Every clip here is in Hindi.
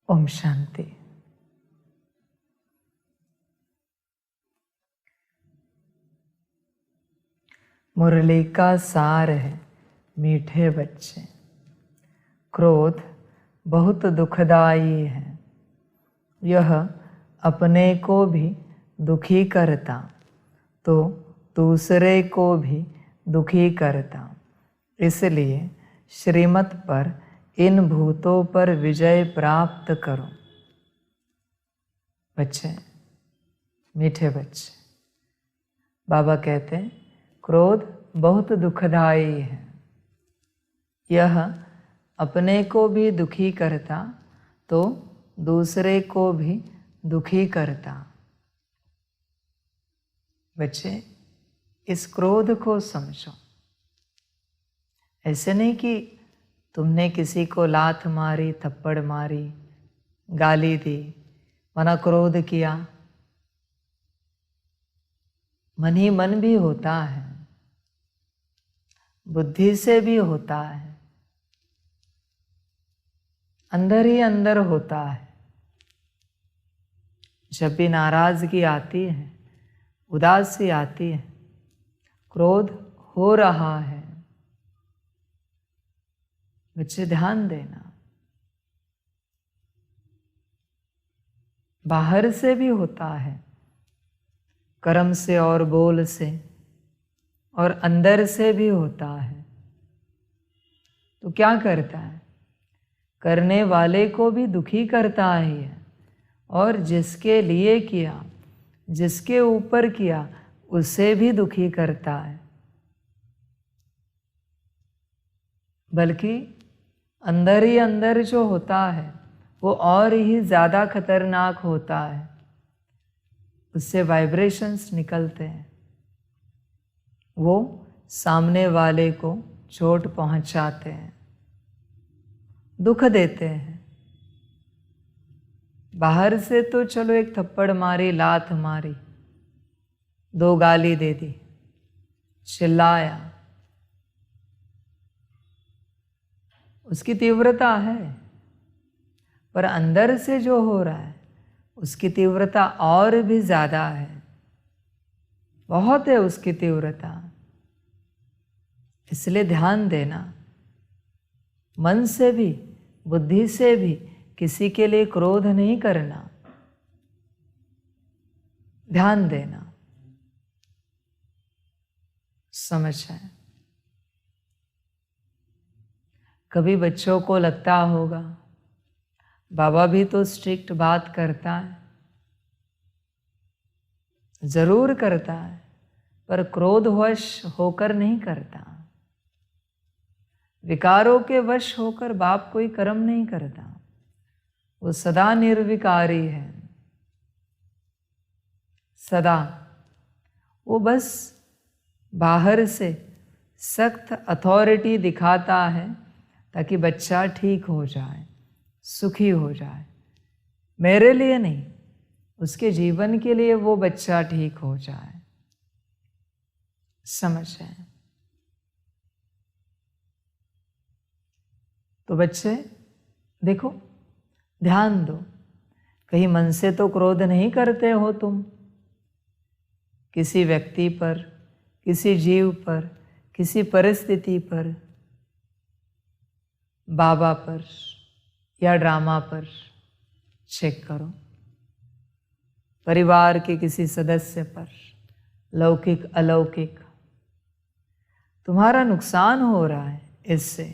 ओम शांति। मुरली का सार है मीठे बच्चे, क्रोध बहुत दुखदाई है। यह अपने को भी दुखी करता तो दूसरे को भी दुखी करता। इसलिए श्रीमत पर इन भूतों पर विजय प्राप्त करो। बच्चे, मीठे बच्चे, बाबा कहते हैं क्रोध बहुत दुखदाई है। यह अपने को भी दुखी करता तो दूसरे को भी दुखी करता। बच्चे, इस क्रोध को समझो। ऐसे नहीं कि तुमने किसी को लात मारी, थप्पड़ मारी, गाली दी, मना क्रोध किया। मन ही मन भी होता है, बुद्धि से भी होता है, अंदर ही अंदर होता है। जब भी नाराजगी आती है, उदासी आती है, क्रोध हो रहा है। बच्चे ध्यान देना, बाहर से भी होता है, कर्म से और बोल से, और अंदर से भी होता है। तो क्या करता है? करने वाले को भी दुखी करता ही है, और जिसके लिए किया, जिसके ऊपर किया, उसे भी दुखी करता है। बल्कि अंदर ही अंदर जो होता है वो और ही ज़्यादा खतरनाक होता है। उससे वाइब्रेशंस निकलते हैं, वो सामने वाले को चोट पहुंचाते हैं, दुख देते हैं। बाहर से तो चलो एक थप्पड़ मारी, लात मारी, दो गाली दे दी, चिल्लाया, उसकी तीव्रता है। पर अंदर से जो हो रहा है उसकी तीव्रता और भी ज़्यादा है, बहुत है उसकी तीव्रता। इसलिए ध्यान देना, मन से भी बुद्धि से भी किसी के लिए क्रोध नहीं करना। ध्यान देना, समझ है। कभी बच्चों को लगता होगा बाबा भी तो स्ट्रिक्ट बात करता है। जरूर करता है, पर क्रोधवश होकर नहीं करता। विकारों के वश होकर बाप कोई कर्म नहीं करता। वो सदा निर्विकारी है, सदा। वो बस बाहर से सख्त अथॉरिटी दिखाता है ताकि बच्चा ठीक हो जाए, सुखी हो जाए। मेरे लिए नहीं, उसके जीवन के लिए वो बच्चा ठीक हो जाए। समझ है? तो बच्चे देखो, ध्यान दो, कहीं मन से तो क्रोध नहीं करते हो तुम किसी व्यक्ति पर, किसी जीव पर, किसी परिस्थिति पर, बाबा पर या ड्रामा पर। चेक करो, परिवार के किसी सदस्य पर, लौकिक अलौकिक, तुम्हारा नुकसान हो रहा है। इससे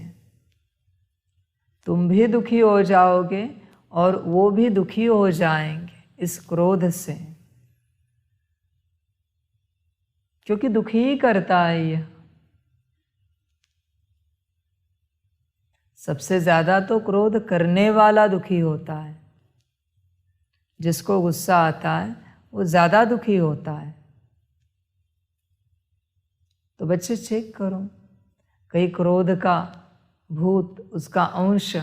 तुम भी दुखी हो जाओगे और वो भी दुखी हो जाएंगे इस क्रोध से, क्योंकि दुखी ही करता है यह। सबसे ज्यादा तो क्रोध करने वाला दुखी होता है। जिसको गुस्सा आता है वो ज्यादा दुखी होता है। तो बच्चे चेक करो, कहीं क्रोध का भूत, उसका अंश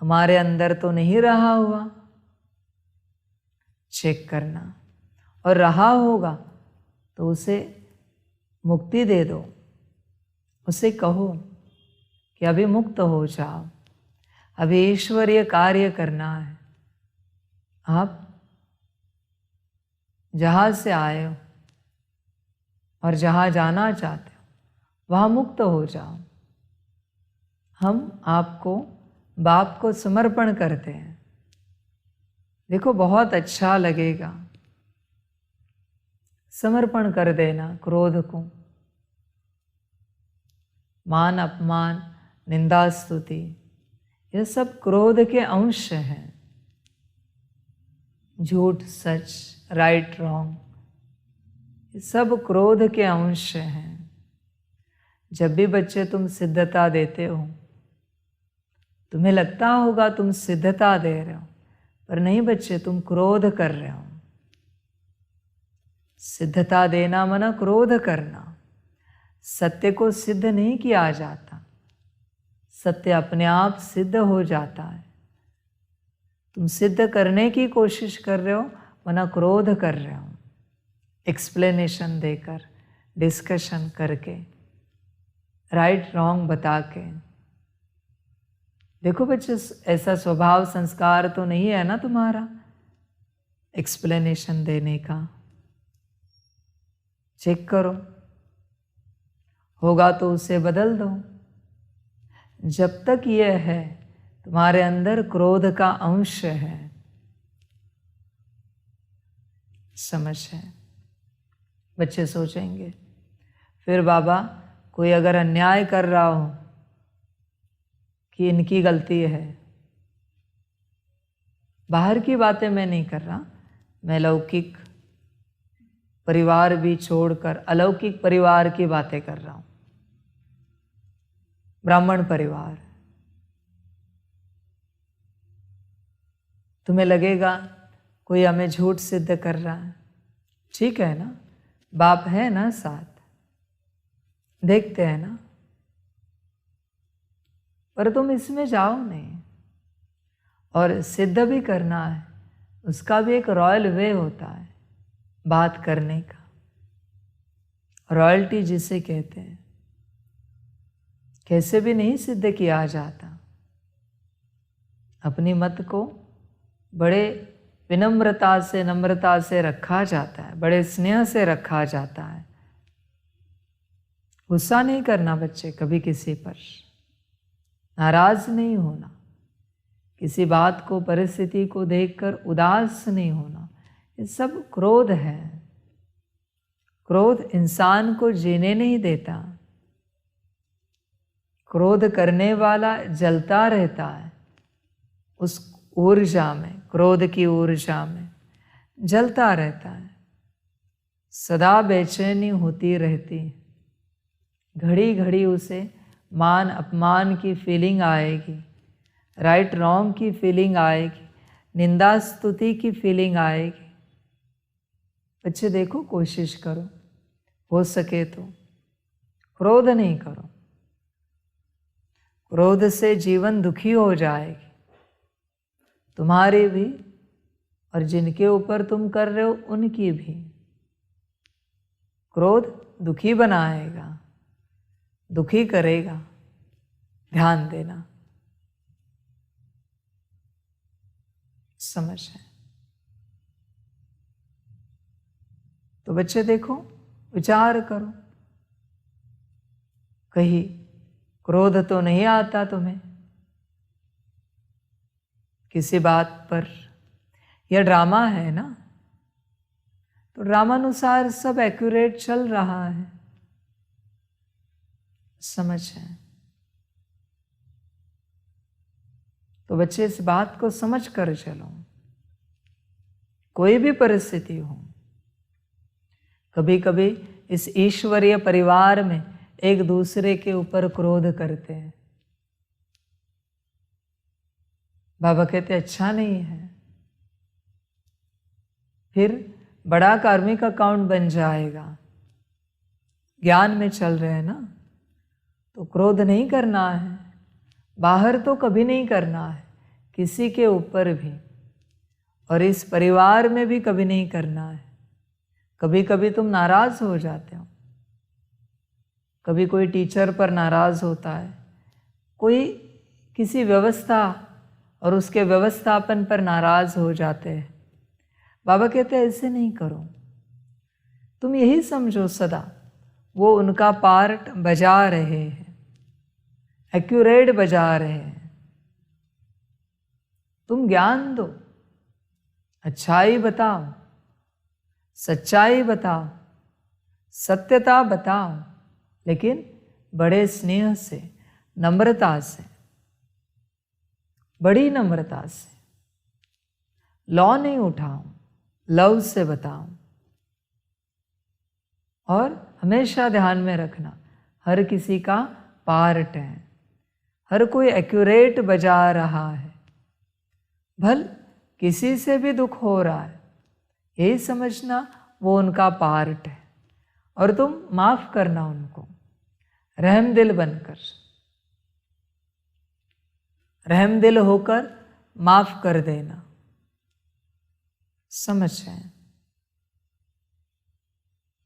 हमारे अंदर तो नहीं रहा हुआ। चेक करना, और रहा होगा तो उसे मुक्ति दे दो। उसे कहो कि अभी मुक्त हो जाओ, अभी ईश्वरीय कार्य करना है, आप जहाँ से आए हो और जहाँ जाना चाहते हो वहाँ मुक्त हो जाओ। हम आपको बाप को समर्पण करते हैं। देखो बहुत अच्छा लगेगा, समर्पण कर देना क्रोध को। मान अपमान, निंदा स्तुति, ये सब क्रोध के अंश हैं। झूठ सच, राइट रॉन्ग, ये सब क्रोध के अंश हैं। जब भी बच्चे तुम सिद्धता देते हो, तुम्हें लगता होगा तुम सिद्धता दे रहे हो, पर नहीं बच्चे, तुम क्रोध कर रहे हो। सिद्धता देना मना क्रोध करना। सत्य को सिद्ध नहीं किया जाता, सत्य अपने आप सिद्ध हो जाता है। तुम सिद्ध करने की कोशिश कर रहे हो, मना क्रोध कर रहे हो। एक्सप्लेनेशन देकर, डिस्कशन करके, राइट रॉन्ग बता के। देखो बच्चे, ऐसा स्वभाव संस्कार तो नहीं है ना तुम्हारा एक्सप्लेनेशन देने का। चेक करो, होगा तो उसे बदल दो। जब तक यह है तुम्हारे अंदर क्रोध का अंश है, समझ है। बच्चे सोचेंगे फिर बाबा कोई अगर अन्याय कर रहा हो कि इनकी गलती है। बाहर की बातें मैं नहीं कर रहा, मैं लौकिक परिवार भी छोड़कर अलौकिक परिवार की बातें कर रहा हूं। ब्राह्मण परिवार, तुम्हें लगेगा कोई हमें झूठ सिद्ध कर रहा है, ठीक है ना, बाप है ना साथ, देखते हैं ना, पर तुम इसमें जाओ नहीं। और सिद्ध भी करना है, उसका भी एक रॉयल वे होता है बात करने का, रॉयल्टी जिसे कहते हैं। कैसे भी नहीं सिद्ध किया जाता। अपनी मत को बड़े विनम्रता से, नम्रता से रखा जाता है, बड़े स्नेह से रखा जाता है। गुस्सा नहीं करना बच्चे कभी किसी पर, नाराज नहीं होना, किसी बात को, परिस्थिति को देखकर उदास नहीं होना। ये सब क्रोध है। क्रोध इंसान को जीने नहीं देता। क्रोध करने वाला जलता रहता है, उस ऊर्जा में, क्रोध की ऊर्जा में जलता रहता है, सदा बेचैनी होती रहती है। घड़ी घड़ी उसे मान अपमान की फीलिंग आएगी, राइट रॉन्ग की फीलिंग आएगी, निंदा स्तुति की फीलिंग आएगी। बच्चे देखो, कोशिश करो हो सके तो क्रोध नहीं करो। क्रोध से जीवन दुखी हो जाएगी, तुम्हारी भी और जिनके ऊपर तुम कर रहे हो उनकी भी। क्रोध दुखी बनाएगा, दुखी करेगा। ध्यान देना, समझ है। तो बच्चे देखो, विचार करो, कहीं क्रोध तो नहीं आता तुम्हें किसी बात पर? यह ड्रामा है ना, तो ड्रामानुसार सब एक्यूरेट चल रहा है, समझ है। तो बच्चे इस बात को समझ कर चलो। कोई भी परिस्थिति हो, कभी कभी इस ईश्वरीय परिवार में एक दूसरे के ऊपर क्रोध करते हैं। बाबा कहते अच्छा नहीं है, फिर बड़ा कार्मिक अकाउंट बन जाएगा। ज्ञान में चल रहे हैं ना, तो क्रोध नहीं करना है, बाहर तो कभी नहीं करना है, किसी के ऊपर भी, और इस परिवार में भी कभी नहीं करना है। कभी कभी तुम नाराज हो जाते हो, कभी कोई टीचर पर नाराज होता है, कोई किसी व्यवस्था और उसके व्यवस्थापन पर नाराज हो जाते हैं, बाबा कहते हैं ऐसे नहीं करो, तुम यही समझो सदा वो उनका पार्ट बजा रहे हैं, एक्यूरेट बजा रहे हैं। तुम ज्ञान दो, अच्छाई बताओ, सच्चाई बताओ, सत्यता बताओ, लेकिन बड़े स्नेह से, नम्रता से, बड़ी नम्रता से। लौ नहीं उठाओ, लव से बताओ। और हमेशा ध्यान में रखना, हर किसी का पार्ट है, हर कोई एक्यूरेट बजा रहा है। भल किसी से भी दुख हो रहा है, यही समझना वो उनका पार्ट है, और तुम माफ करना उनको, रहमदिल बनकर, रहमदिल होकर माफ कर देना। समझ है?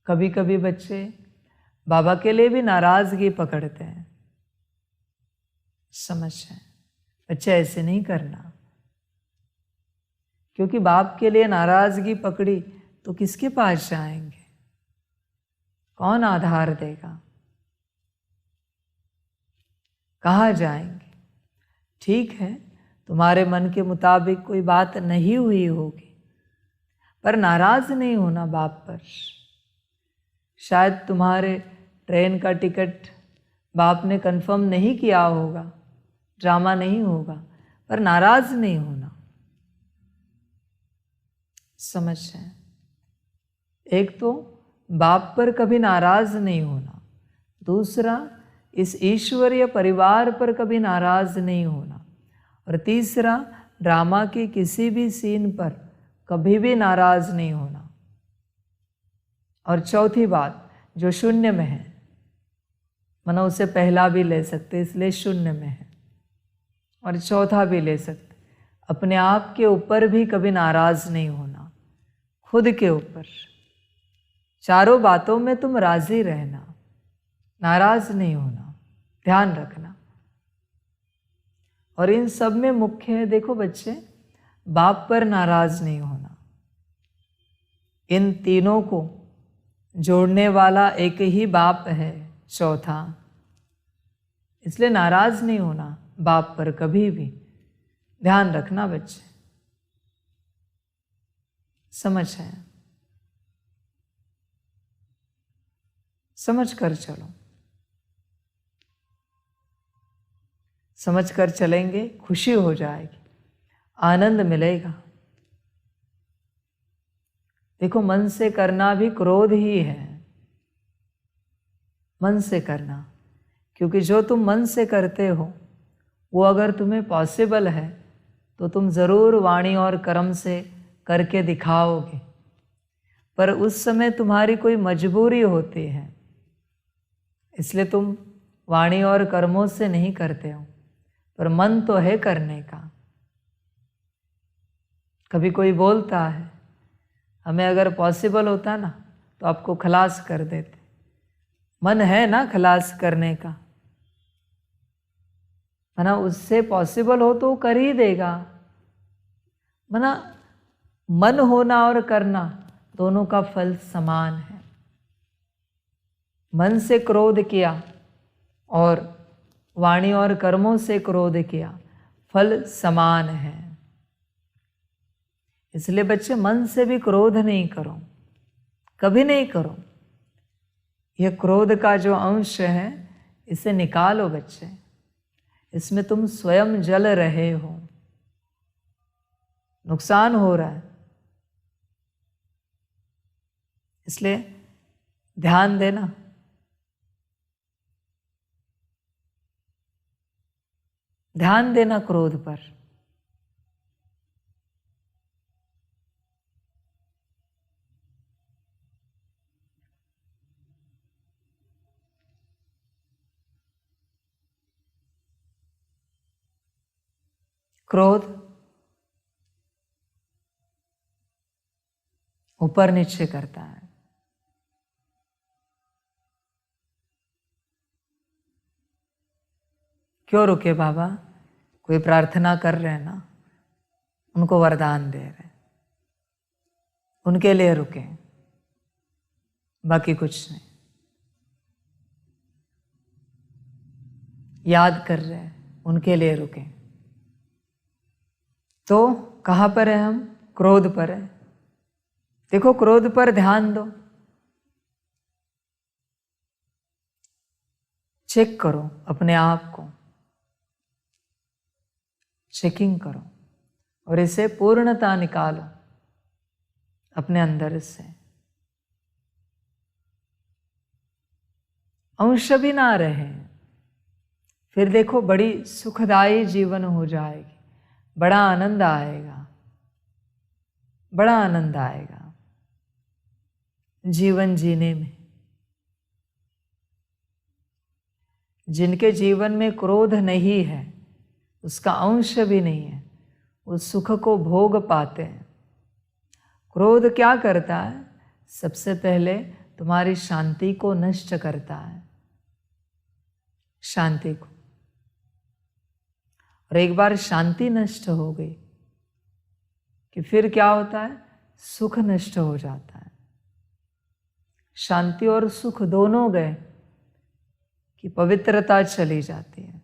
कभी कभी बच्चे बाबा के लिए भी नाराजगी पकड़ते हैं। समझ है? बच्चे ऐसे नहीं करना, क्योंकि बाप के लिए नाराजगी पकड़ी तो किसके पास जाएंगे? कौन आधार देगा? कहाँ जाएंगे? ठीक है, तुम्हारे मन के मुताबिक कोई बात नहीं हुई होगी, पर नाराज नहीं होना बाप पर। शायद तुम्हारे ट्रेन का टिकट बाप ने कंफर्म नहीं किया होगा, ड्रामा नहीं होगा, पर नाराज नहीं होना। समझ है? एक तो बाप पर कभी नाराज नहीं होना, दूसरा इस ईश्वरीय परिवार पर कभी नाराज नहीं होना, और तीसरा ड्रामा के किसी भी सीन पर कभी भी नाराज नहीं होना। और चौथी बात, जो शून्य में है, मनो उसे पहला भी ले सकते, इसलिए शून्य में है, और चौथा भी ले सकते, अपने आप के ऊपर भी कभी नाराज नहीं होना, खुद के ऊपर। चारों बातों में तुम राजी रहना, नाराज नहीं होना, ध्यान रखना। और इन सब में मुख्य है, देखो बच्चे, बाप पर नाराज नहीं होना। इन तीनों को जोड़ने वाला एक ही बाप है, चौथा। इसलिए नाराज नहीं होना बाप पर कभी भी, ध्यान रखना बच्चे। समझ है? समझ कर चलो, समझ कर चलेंगे, खुशी हो जाएगी, आनंद मिलेगा। देखो, मन से करना भी क्रोध ही है, मन से करना, क्योंकि जो तुम मन से करते हो वो अगर तुम्हें पॉसिबल है तो तुम ज़रूर वाणी और कर्म से करके दिखाओगे, पर उस समय तुम्हारी कोई मजबूरी होती है, इसलिए तुम वाणी और कर्मों से नहीं करते हो, पर मन तो है करने का। कभी कोई बोलता है, हमें अगर पॉसिबल होता ना तो आपको खलास कर देते, मन है ना खलास करने का, मना उससे पॉसिबल हो तो कर ही देगा। मना मन होना और करना दोनों का फल समान है। मन से क्रोध किया और वाणी और कर्मों से क्रोध किया, फल समान है। इसलिए बच्चे, मन से भी क्रोध नहीं करो, कभी नहीं करो। यह क्रोध का जो अंश है इसे निकालो बच्चे, इसमें तुम स्वयं जल रहे हो, नुकसान हो रहा है। इसलिए ध्यान देना। ध्यान देना क्रोध पर। क्रोध ऊपर नीचे करता है। क्यों रुके बाबा? कोई प्रार्थना कर रहे हैं ना, उनको वरदान दे रहे हैं। उनके लिए रुकें, बाकी कुछ नहीं। याद कर रहे हैं, उनके लिए रुकें। तो कहाँ पर है हम? क्रोध पर है। देखो, क्रोध पर ध्यान दो, चेक करो अपने आप को, चेकिंग करो और इसे पूर्णता निकालो अपने अंदर से। अंश भी ना रहे, फिर देखो बड़ी सुखदायी जीवन हो जाएगी, बड़ा आनंद आएगा, बड़ा आनंद आएगा जीवन जीने में। जिनके जीवन में क्रोध नहीं है, उसका अंश भी नहीं है, उस सुख को भोग पाते हैं। क्रोध क्या करता है? सबसे पहले तुम्हारी शांति को नष्ट करता है, शांति को। और एक बार शांति नष्ट हो गई कि फिर क्या होता है? सुख नष्ट हो जाता है। शांति और सुख दोनों गए कि पवित्रता चली जाती है।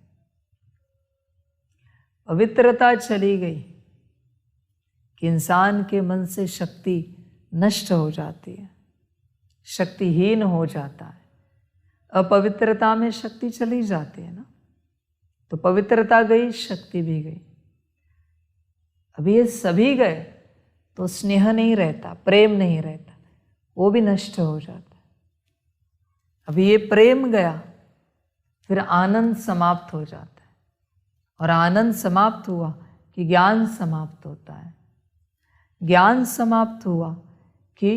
पवित्रता चली गई कि इंसान के मन से शक्ति नष्ट हो जाती है, शक्तिहीन हो जाता है। अपवित्रता में शक्ति चली जाती है ना, तो पवित्रता गई, शक्ति भी गई। अब ये सभी गए तो स्नेह नहीं रहता, प्रेम नहीं रहता, वो भी नष्ट हो जाता है। अब ये प्रेम गया, फिर आनंद समाप्त हो जाता है, और आनंद समाप्त हुआ कि ज्ञान समाप्त होता है। ज्ञान समाप्त हुआ कि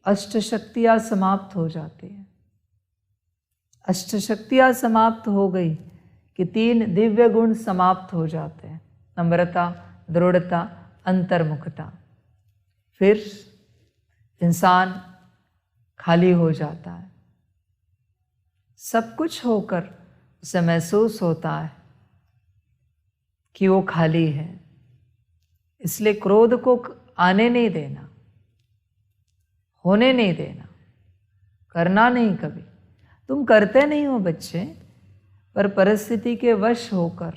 अष्ट शक्तियाँ समाप्त हो जाती हैं। अष्ट शक्तियाँ समाप्त हो गई कि 3 दिव्य गुण समाप्त हो जाते हैं, नम्रता, दृढ़ता, अंतर्मुखता। फिर इंसान खाली हो जाता है। सब कुछ होकर उसे महसूस होता है कि वो खाली है। इसलिए क्रोध को आने नहीं देना, होने नहीं देना, करना नहीं कभी। तुम करते नहीं हो बच्चे, पर परिस्थिति के वश होकर,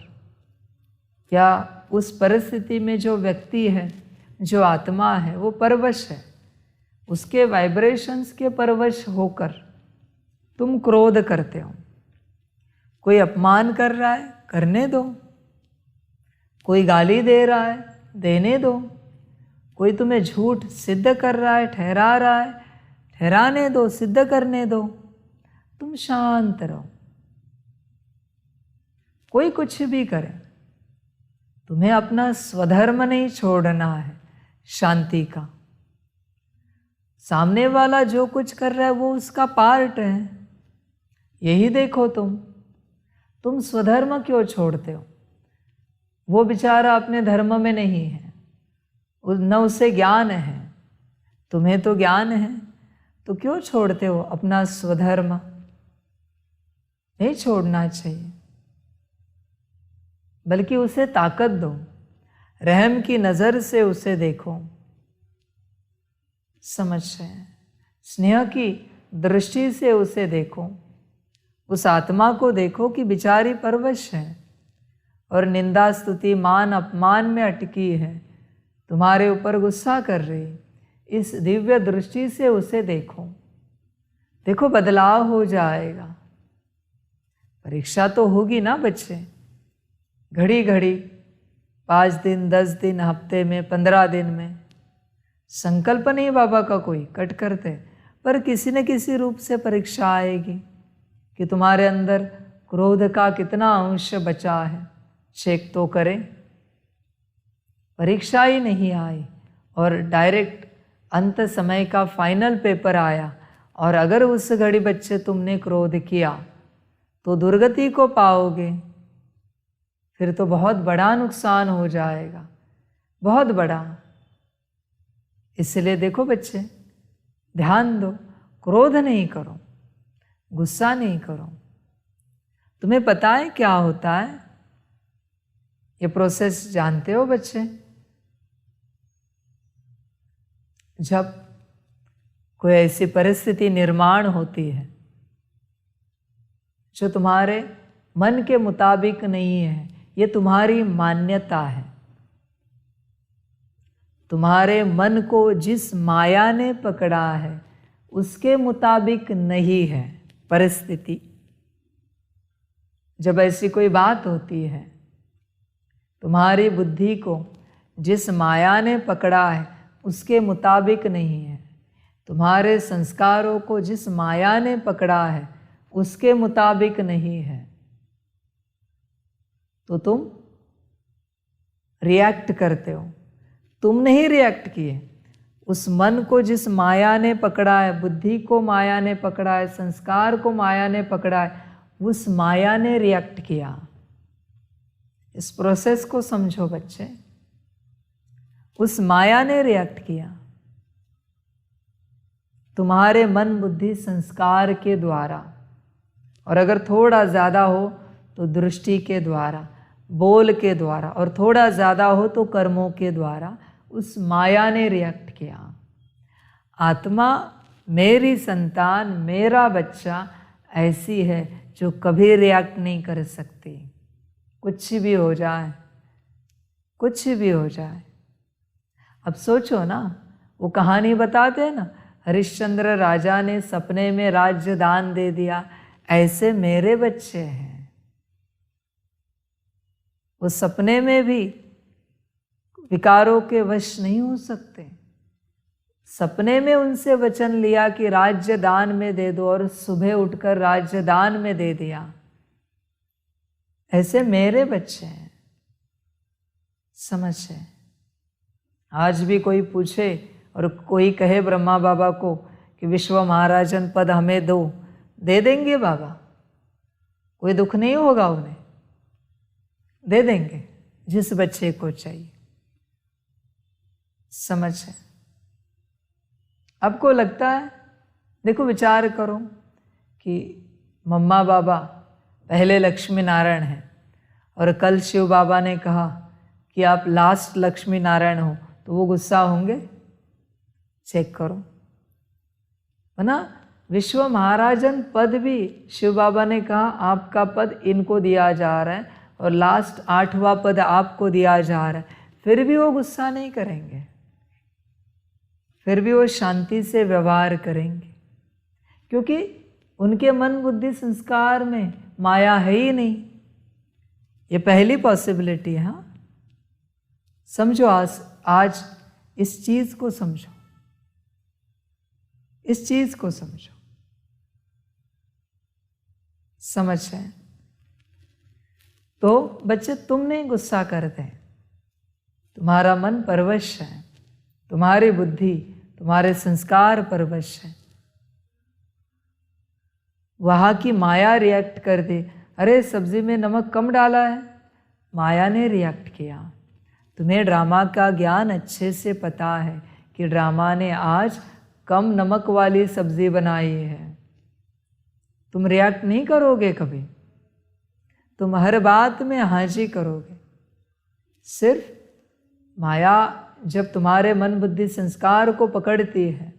या उस परिस्थिति में जो व्यक्ति है, जो आत्मा है, वो परवश है, उसके वाइब्रेशंस के परवश होकर तुम क्रोध करते हो। कोई अपमान कर रहा है, करने दो। कोई गाली दे रहा है, देने दो। कोई तुम्हें झूठ सिद्ध कर रहा है, ठहरा रहा है, ठहराने दो, सिद्ध करने दो। तुम शांत रहो। कोई कुछ भी करे, तुम्हें अपना स्वधर्म नहीं छोड़ना है, शांति का। सामने वाला जो कुछ कर रहा है वो उसका पार्ट है, यही देखो। तुम स्वधर्म क्यों छोड़ते हो? वो बेचारा अपने धर्म में नहीं है, न उसे ज्ञान है, तुम्हें तो ज्ञान है, तो क्यों छोड़ते हो अपना स्वधर्म? नहीं छोड़ना चाहिए, बल्कि उसे ताकत दो, रहम की नज़र से उसे देखो। समझ रहे हैं? स्नेह की दृष्टि से उसे देखो। उस आत्मा को देखो कि बेचारी परवश है और निंदा, स्तुति, मान, अपमान में अटकी है, तुम्हारे ऊपर गुस्सा कर रही। इस दिव्य दृष्टि से उसे देखो। देखो बदलाव हो जाएगा। परीक्षा तो होगी ना बच्चे, घड़ी घड़ी, 5 दिन, 10 दिन, हफ्ते में, 15 दिन में। संकल्प नहीं बाबा का कोई कट करते, पर किसी न किसी रूप से परीक्षा आएगी कि तुम्हारे अंदर क्रोध का कितना अंश बचा है। चेक तो करें। परीक्षा ही नहीं आई और डायरेक्ट अंत समय का फाइनल पेपर आया, और अगर उस घड़ी बच्चे तुमने क्रोध किया तो दुर्गति को पाओगे। फिर तो बहुत बड़ा नुकसान हो जाएगा, बहुत बड़ा। इसलिए देखो बच्चे, ध्यान दो, क्रोध नहीं करो, गुस्सा नहीं करो। तुम्हें पता है क्या होता है? ये प्रोसेस जानते हो बच्चे? जब कोई ऐसी परिस्थिति निर्माण होती है जो तुम्हारे मन के मुताबिक नहीं है, ये तुम्हारी मान्यता है। तुम्हारे मन को जिस माया ने पकड़ा है उसके मुताबिक नहीं है परिस्थिति। जब ऐसी कोई बात होती है, तुम्हारी बुद्धि को जिस माया ने पकड़ा है उसके मुताबिक नहीं है, तुम्हारे संस्कारों को जिस माया ने पकड़ा है उसके मुताबिक नहीं है, तो तुम रिएक्ट करते हो। तुम नहीं रिएक्ट किए, उस मन को जिस माया ने पकड़ा है, बुद्धि को माया ने पकड़ा है, संस्कार को माया ने पकड़ा है, उस माया ने रिएक्ट किया। इस प्रोसेस को समझो बच्चे, उस माया ने रिएक्ट किया तुम्हारे मन बुद्धि संस्कार के द्वारा, और अगर थोड़ा ज़्यादा हो तो दृष्टि के द्वारा, बोल के द्वारा, और थोड़ा ज़्यादा हो तो कर्मों के द्वारा उस माया ने रिएक्ट किया। आत्मा, मेरी संतान, मेरा बच्चा ऐसी है जो कभी रिएक्ट नहीं कर सकती। कुछ भी हो जाए, कुछ भी हो जाए। अब सोचो ना, वो कहानी बताते हैं ना, हरिश्चंद्र राजा ने सपने में राज्य दान दे दिया, ऐसे मेरे बच्चे हैं। वो सपने में भी विकारों के वश नहीं हो सकते। सपने में उनसे वचन लिया कि राज्य दान में दे दो, और सुबह उठकर राज्य दान में दे दिया। ऐसे मेरे बच्चे हैं। समझ है? आज भी कोई पूछे और कोई कहे ब्रह्मा बाबा को कि विश्व महाराजन पद हमें दो, दे देंगे बाबा। कोई दुख नहीं होगा उन्हें, दे देंगे जिस बच्चे को चाहिए। समझ है? आपको लगता है, देखो विचार करो कि मम्मा बाबा पहले लक्ष्मी नारायण हैं और कल शिव बाबा ने कहा कि आप लास्ट लक्ष्मी नारायण हो, तो वो गुस्सा होंगे? चेक करो। है ना? विश्व महाराजन पद भी शिव बाबा ने कहा आपका पद इनको दिया जा रहा है और लास्ट 8वां पद आपको दिया जा रहा है, फिर भी वो गुस्सा नहीं करेंगे, फिर भी वो शांति से व्यवहार करेंगे, क्योंकि उनके मन बुद्धि संस्कार में माया है ही नहीं। ये पहली पॉसिबिलिटी है। हाँ, समझो, आज इस चीज को समझो, इस चीज को समझो। समझ है? तो बच्चे, तुम नहीं गुस्सा करते, तुम्हारा मन परवश है, तुम्हारी बुद्धि, तुम्हारे संस्कार परवश है। वहां की माया रिएक्ट कर दे, अरे सब्जी में नमक कम डाला है, माया ने रिएक्ट किया। तुम्हें ड्रामा का ज्ञान अच्छे से पता है कि ड्रामा ने आज कम नमक वाली सब्जी बनाई है। तुम रिएक्ट नहीं करोगे कभी, तुम हर बात में हाजी करोगे। सिर्फ माया जब तुम्हारे मन बुद्धि संस्कार को पकड़ती है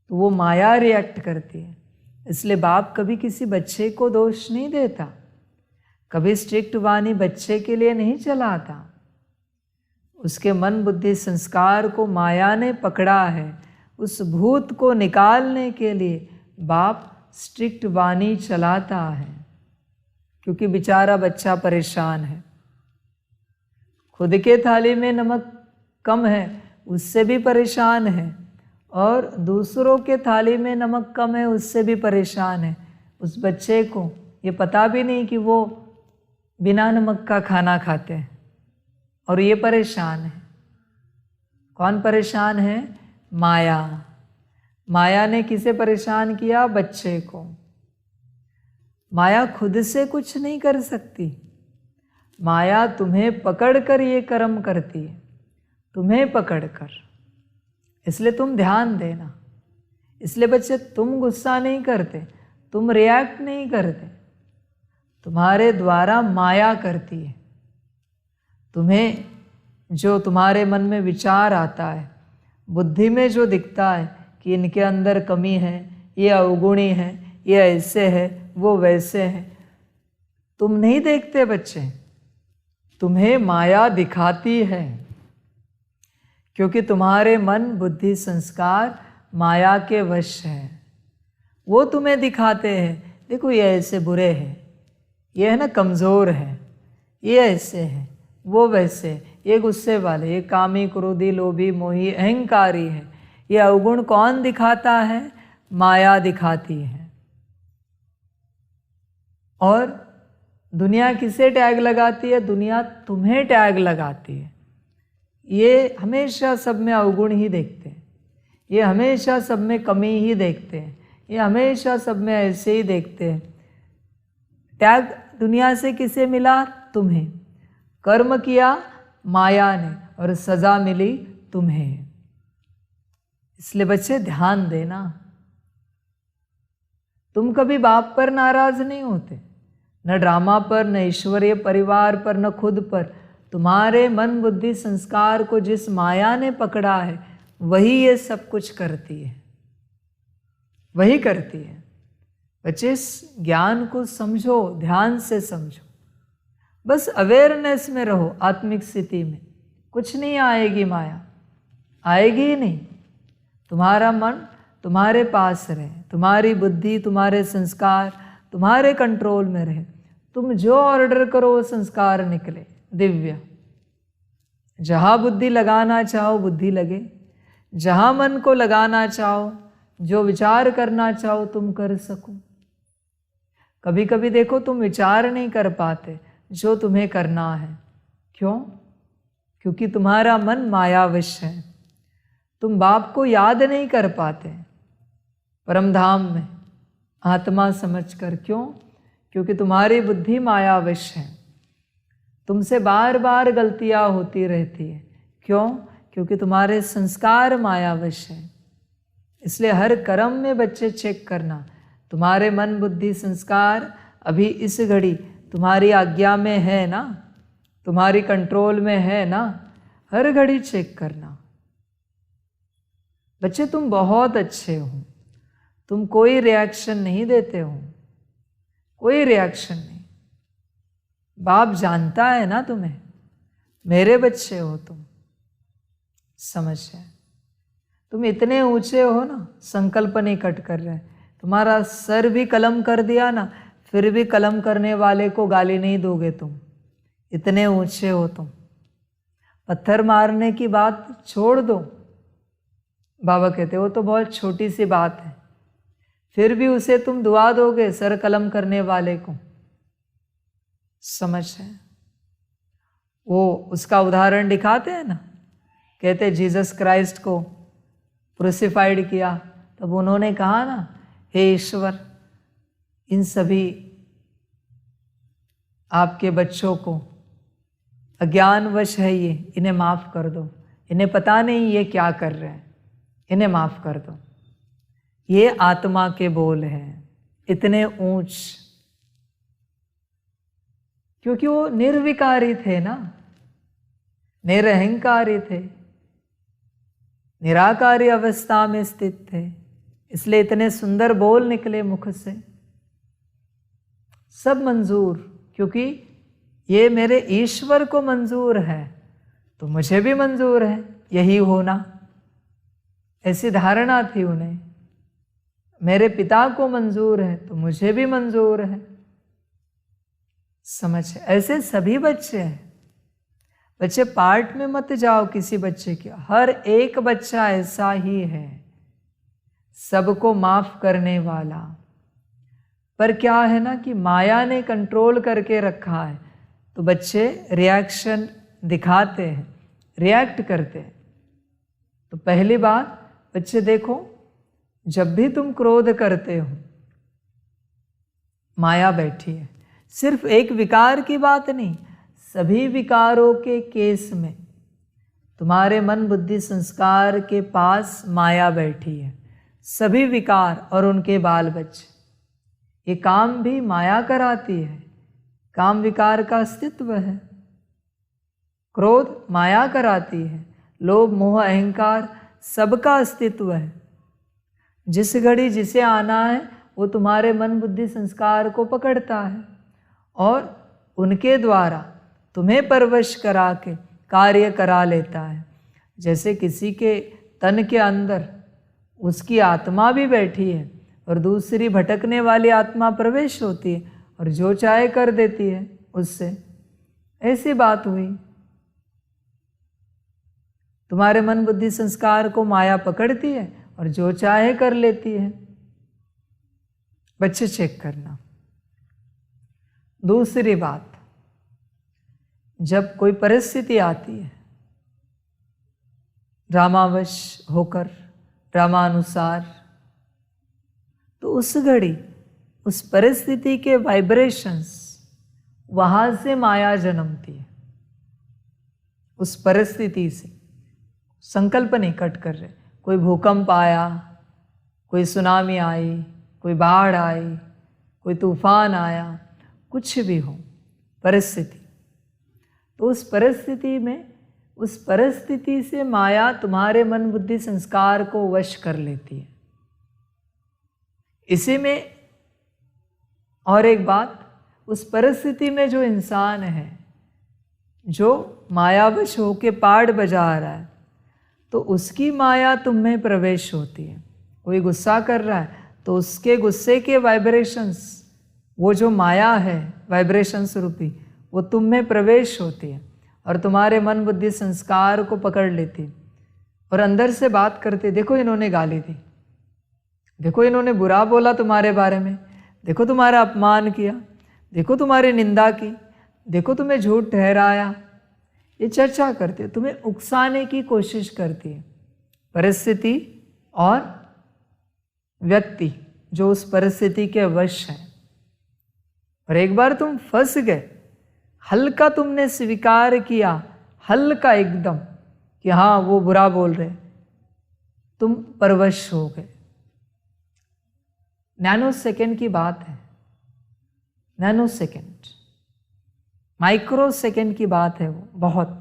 तो वो माया रिएक्ट करती है। इसलिए बाप कभी किसी बच्चे को दोष नहीं देता, कभी स्ट्रिक्ट वाणी बच्चे के लिए नहीं चलाता। उसके मन बुद्धि संस्कार को माया ने पकड़ा है, उस भूत को निकालने के लिए बाप स्ट्रिक्ट वाणी चलाता है, क्योंकि बेचारा बच्चा परेशान है। खुद के थाली में नमक कम है, उससे भी परेशान है, और दूसरों के थाली में नमक कम है, उससे भी परेशान है। उस बच्चे को ये पता भी नहीं कि वो बिना नमक का खाना खाते हैं, और ये परेशान है। कौन परेशान है? माया। माया ने किसे परेशान किया? बच्चे को। माया खुद से कुछ नहीं कर सकती, माया तुम्हें पकड़कर ये कर्म करती है, तुम्हें पकड़कर। इसलिए तुम ध्यान देना। इसलिए बच्चे, तुम गुस्सा नहीं करते, तुम रिएक्ट नहीं करते, तुम्हारे द्वारा माया करती है। तुम्हें जो तुम्हारे मन में विचार आता है, बुद्धि में जो दिखता है कि इनके अंदर कमी है, ये अवगुणी है, ये ऐसे है, वो वैसे है। तुम नहीं देखते बच्चे, तुम्हें माया दिखाती है, क्योंकि तुम्हारे मन बुद्धि संस्कार माया के वश है। वो तुम्हें दिखाते हैं, देखो ये ऐसे बुरे हैं, ये है ना कमज़ोर है, ये ऐसे है, वो वैसे, ये गुस्से वाले, ये कामी क्रोधी लोभी मोही अहंकारी है। ये अवगुण कौन दिखाता है? माया दिखाती है। और दुनिया किसे टैग लगाती है? दुनिया तुम्हें टैग लगाती है। ये हमेशा सब में अवगुण ही देखते हैं, ये हमेशा सब में कमी ही देखते हैं, ये हमेशा सब में ऐसे ही देखते हैं। टैग दुनिया से किसे मिला? तुम्हें। कर्म किया माया ने और सजा मिली तुम्हें। इसलिए बच्चे ध्यान देना, तुम कभी बाप पर नाराज नहीं होते, न ड्रामा पर, न ईश्वरीय परिवार पर, न खुद पर। तुम्हारे मन बुद्धि संस्कार को जिस माया ने पकड़ा है वही ये सब कुछ करती है, वही करती है। बच्चे इस ज्ञान को समझो, ध्यान से समझो, बस अवेयरनेस में रहो। आत्मिक स्थिति में कुछ नहीं आएगी माया, आएगी ही नहीं। तुम्हारा मन तुम्हारे पास रहे, तुम्हारी बुद्धि तुम्हारे संस्कार तुम्हारे कंट्रोल में रहे। तुम जो ऑर्डर करो वो संस्कार निकले दिव्य। जहाँ बुद्धि लगाना चाहो बुद्धि लगे, जहाँ मन को लगाना चाहो, जो विचार करना चाहो तुम कर सको। कभी कभी देखो तुम विचार नहीं कर पाते जो तुम्हें करना है। क्यों? क्योंकि तुम्हारा मन मायावश है। तुम बाप को याद नहीं कर पाते परम धाम में आत्मा समझकर। क्यों? क्योंकि तुम्हारी बुद्धि मायावश है। तुमसे बार बार गलतियां होती रहती है। क्यों? क्योंकि तुम्हारे संस्कार मायावश है। इसलिए हर कर्म में बच्चे चेक करना, तुम्हारे मन बुद्धि संस्कार अभी इस घड़ी तुम्हारी आज्ञा में है ना, तुम्हारी कंट्रोल में है ना। हर घड़ी चेक करना। बच्चे तुम बहुत अच्छे हो, तुम कोई रिएक्शन नहीं देते हो, कोई रिएक्शन नहीं। बाप जानता है ना तुम्हें, मेरे बच्चे हो तुम। समझ है? तुम इतने ऊंचे हो ना, संकल्प नहीं कट कर रहे। तुम्हारा सर भी कलम कर दिया ना, फिर भी कलम करने वाले को गाली नहीं दोगे तुम। इतने ऊंचे हो तुम। पत्थर मारने की बात छोड़ दो, बाबा कहते वो तो बहुत छोटी सी बात है, फिर भी उसे तुम दुआ दोगे सर कलम करने वाले को। समझ है? वो उसका उदाहरण दिखाते हैं ना, कहते जीसस क्राइस्ट को क्रूसिफाइड किया, तब उन्होंने कहा ना, हे ईश्वर, इन सभी आपके बच्चों को अज्ञानवश है ये, इन्हें माफ़ कर दो, इन्हें पता नहीं ये क्या कर रहे हैं, इन्हें माफ़ कर दो। ये आत्मा के बोल हैं, इतने ऊंच, क्योंकि वो निर्विकारी थे ना, निरहंकारी थे, निराकारी अवस्था में स्थित थे, इसलिए इतने सुंदर बोल निकले मुख से। सब मंजूर, क्योंकि ये मेरे ईश्वर को मंजूर है तो मुझे भी मंजूर है यही होना। ऐसी धारणा थी उन्हें। मेरे पिता को मंजूर है तो मुझे भी मंजूर है। समझ? ऐसे सभी बच्चे हैं। बच्चे पार्ट में मत जाओ किसी बच्चे के, हर एक बच्चा ऐसा ही है, सबको माफ करने वाला। पर क्या है ना कि माया ने कंट्रोल करके रखा है, तो बच्चे रिएक्शन दिखाते हैं, रिएक्ट करते हैं। तो पहली बात बच्चे देखो, जब भी तुम क्रोध करते हो माया बैठी है। सिर्फ एक विकार की बात नहीं, सभी विकारों के केस में तुम्हारे मन बुद्धि संस्कार के पास माया बैठी है। सभी विकार और उनके बाल बच्चे, ये काम भी माया कराती है। काम विकार का अस्तित्व है। क्रोध माया कराती है, लोभ मोह अहंकार सबका अस्तित्व है। जिस घड़ी जिसे आना है वो तुम्हारे मन बुद्धि संस्कार को पकड़ता है और उनके द्वारा तुम्हें परवश करा के कार्य करा लेता है। जैसे किसी के तन के अंदर उसकी आत्मा भी बैठी है और दूसरी भटकने वाली आत्मा प्रवेश होती है और जो चाहे कर देती है उससे, ऐसी बात हुई। तुम्हारे मन बुद्धि संस्कार को माया पकड़ती है और जो चाहे कर लेती है। बच्चे चेक करना। दूसरी बात, जब कोई परिस्थिति आती है रामावश होकर रामानुसार, तो उस घड़ी उस परिस्थिति के वाइब्रेशंस वहां से माया जन्मती है। उस परिस्थिति से संकल्प नहीं कट कर रहे, कोई भूकंप आया, कोई सुनामी आई, कोई बाढ़ आई, कोई तूफान आया, कुछ भी हो परिस्थिति, तो उस परिस्थिति में उस परिस्थिति से माया तुम्हारे मन बुद्धि संस्कार को वश कर लेती है। इसी में और एक बात, उस परिस्थिति में जो इंसान है जो मायावश होके पाड़ बजा रहा है, तो उसकी माया तुम में प्रवेश होती है। कोई गुस्सा कर रहा है तो उसके गुस्से के वाइब्रेशंस, वो जो माया है वाइब्रेशंस रूपी, वो तुम में प्रवेश होती है और तुम्हारे मन बुद्धि संस्कार को पकड़ लेती और अंदर से बात करते, देखो इन्होंने गाली दी, देखो इन्होंने बुरा बोला तुम्हारे बारे में, देखो तुम्हारा अपमान किया, देखो तुम्हारी निंदा की, देखो तुम्हें झूठ ठहराया। ये चर्चा करती है, तुम्हें उकसाने की कोशिश करती है परिस्थिति और व्यक्ति जो उस परिस्थिति के वश है। और एक बार तुम फंस गए, हल्का तुमने स्वीकार किया, हल्का एकदम कि हाँ वो बुरा बोल रहे, तुम परवश हो गए। नैनो सेकेंड की बात है, नैनो सेकेंड, माइक्रो सेकेंड की बात है वो, बहुत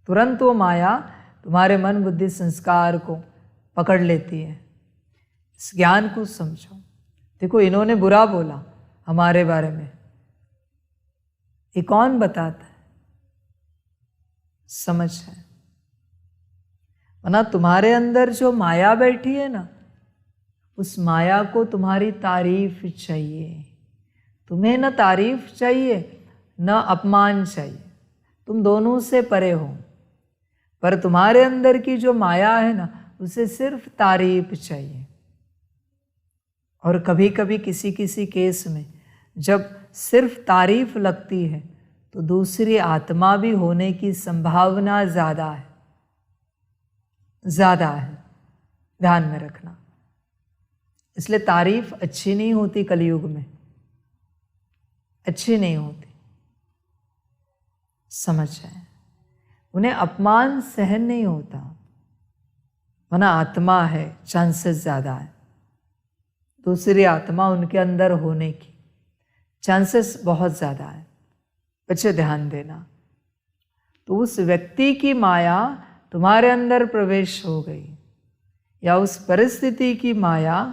तुरंत वो माया तुम्हारे मन बुद्धि संस्कार को पकड़ लेती है। इस ज्ञान को समझो। देखो इन्होंने बुरा बोला हमारे बारे में, ये कौन बताता है? समझ है। वरना तुम्हारे अंदर जो माया बैठी है ना, उस माया को तुम्हारी तारीफ चाहिए। तुम्हें न तारीफ चाहिए न अपमान चाहिए, तुम दोनों से परे हो। पर तुम्हारे अंदर की जो माया है ना, उसे सिर्फ तारीफ चाहिए। और कभी कभी किसी किसी केस में जब सिर्फ तारीफ लगती है तो दूसरी आत्मा भी होने की संभावना ज़्यादा है, ज़्यादा है, ध्यान में रखना। इसलिए तारीफ अच्छी नहीं होती, कलयुग में अच्छी नहीं होती, समझ है। उन्हें अपमान सहन नहीं होता, वरना आत्मा है, चांसेस ज़्यादा है दूसरी आत्मा उनके अंदर होने की, चांसेस बहुत ज़्यादा है। बच्चे ध्यान देना। तो उस व्यक्ति की माया तुम्हारे अंदर प्रवेश हो गई या उस परिस्थिति की माया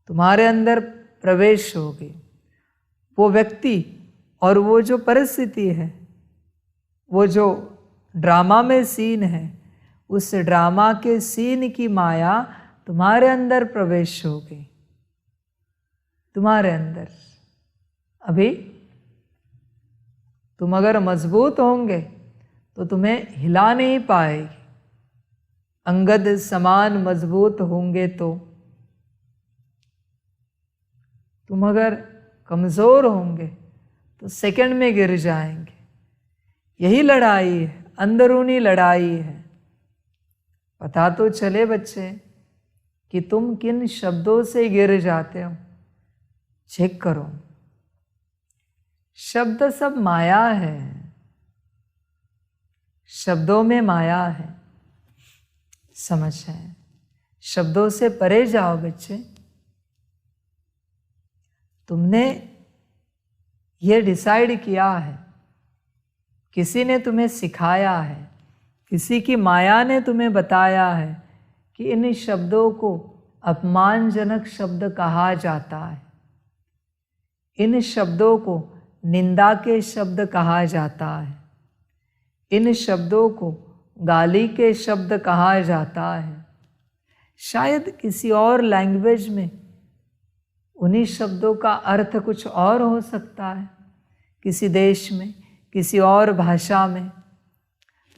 तुम्हारे अंदर प्रवेश हो गई, वो व्यक्ति और वो जो परिस्थिति है, वो जो ड्रामा में सीन है, उस ड्रामा के सीन की माया तुम्हारे अंदर प्रवेश हो गई, तुम्हारे अंदर। अभी तुम अगर मजबूत होंगे तो तुम्हें हिला नहीं पाएगी, अंगद समान मजबूत होंगे तो। तुम अगर कमज़ोर होंगे तो सेकंड में गिर जाएंगे। यही लड़ाई है, अंदरूनी लड़ाई है। पता तो चले बच्चे कि तुम किन शब्दों से गिर जाते हो, चेक करो। शब्द सब माया है, शब्दों में माया है, समझ है। शब्दों से परे जाओ बच्चे। तुमने ये डिसाइड किया है, किसी ने तुम्हें सिखाया है, किसी की माया ने तुम्हें बताया है कि इन शब्दों को अपमानजनक शब्द कहा जाता है। इन शब्दों को निंदा के शब्द कहा जाता है। इन शब्दों को गाली के शब्द कहा जाता है। शायद किसी और लैंग्वेज में उन्हीं शब्दों का अर्थ कुछ और हो सकता है, किसी देश में, किसी और भाषा में।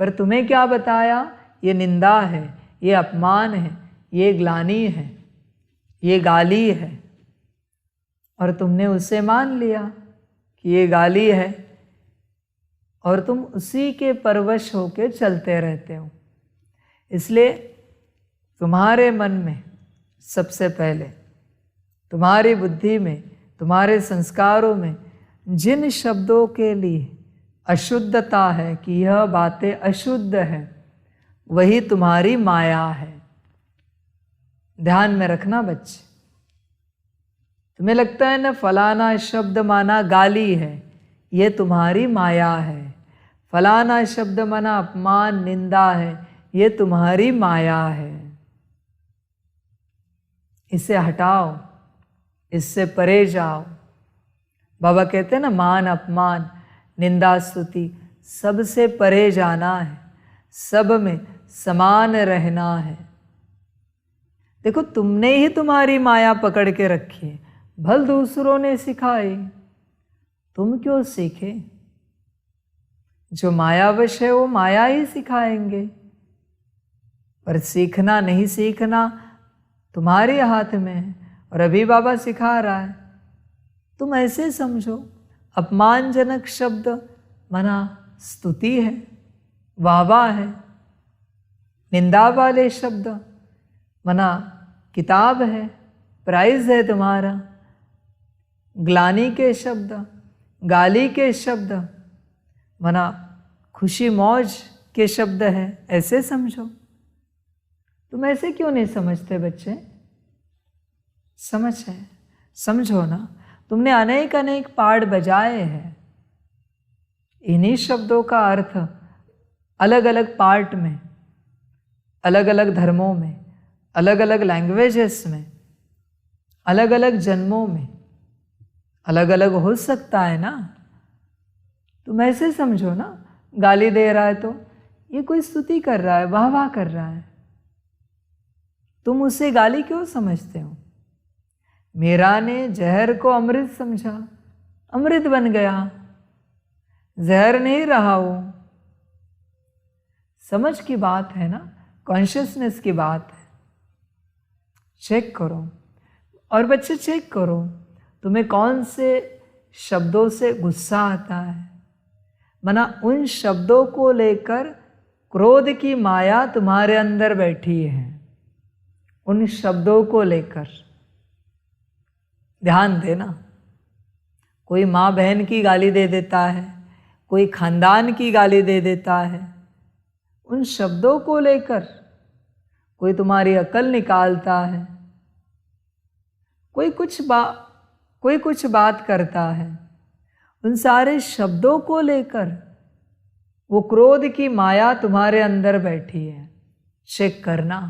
पर तुम्हें क्या बताया? ये निंदा है, ये अपमान है, ये ग्लानि है, ये गाली है। और तुमने उसे मान लिया कि ये गाली है और तुम उसी के परवश होके चलते रहते हो। इसलिए तुम्हारे मन में सबसे पहले, तुम्हारी बुद्धि में, तुम्हारे संस्कारों में जिन शब्दों के लिए अशुद्धता है कि यह बातें अशुद्ध है, वही तुम्हारी माया है। ध्यान में रखना बच्चे। तुम्हें लगता है ना फलाना शब्द माना गाली है, ये तुम्हारी माया है। फलाना शब्द माना अपमान, निंदा है, ये तुम्हारी माया है। इसे हटाओ, इससे परे जाओ। बाबा कहते हैं ना, मान अपमान, निंदा स्तुति सबसे परे जाना है, सब में समान रहना है। देखो, तुमने ही तुम्हारी माया पकड़ के रखी है, भल दूसरों ने सिखाई, तुम क्यों सीखे? जो मायावश है वो माया ही सिखाएंगे, पर सीखना नहीं सीखना तुम्हारे हाथ में है। और अभी बाबा सिखा रहा है, तुम ऐसे समझो, अपमानजनक शब्द मना स्तुति है, वाहवाह है। निंदा वाले शब्द मना किताब है, प्राइज है तुम्हारा। ग्लानि के शब्द, गाली के शब्द मना खुशी मौज के शब्द है, ऐसे समझो। तुम ऐसे क्यों नहीं समझते बच्चे? समझ है, समझो ना। तुमने अनेक अनेक पाठ बजाए हैं। इन्हीं शब्दों का अर्थ अलग अलग पार्ट में, अलग अलग धर्मों में, अलग अलग लैंग्वेजेस में, अलग अलग जन्मों में अलग अलग हो सकता है ना। तुम ऐसे समझो ना, गाली दे रहा है तो ये कोई स्तुति कर रहा है, वाह वाह कर रहा है। तुम उसे गाली क्यों समझते हो? मीरा ने जहर को अमृत समझा, अमृत बन गया, जहर नहीं रहा वो। समझ की बात है ना, कॉन्शियसनेस की बात है। चेक करो। और बच्चे चेक करो, तुम्हें कौन से शब्दों से गुस्सा आता है। मना उन शब्दों को लेकर क्रोध की माया तुम्हारे अंदर बैठी है। उन शब्दों को लेकर ध्यान देना। कोई माँ बहन की गाली दे देता है, कोई खानदान की गाली दे देता है। उन शब्दों को लेकर कोई तुम्हारी अकल निकालता है, कोई कुछ बात करता है। उन सारे शब्दों को लेकर वो क्रोध की माया तुम्हारे अंदर बैठी है। चेक करना।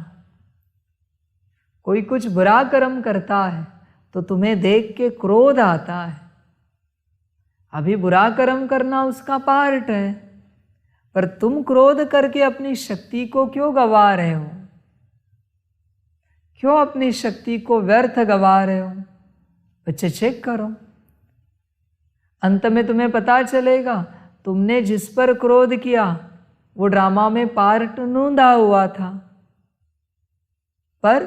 कोई कुछ बुरा कर्म करता है तो तुम्हें देख के क्रोध आता है। अभी बुरा कर्म करना उसका पार्ट है, पर तुम क्रोध करके अपनी शक्ति को क्यों गवा रहे हो? क्यों अपनी शक्ति को व्यर्थ गवा रहे हो? बच्चे चेक करो। अंत में तुम्हें पता चलेगा, तुमने जिस पर क्रोध किया वो ड्रामा में पार्ट नूंदा हुआ था, पर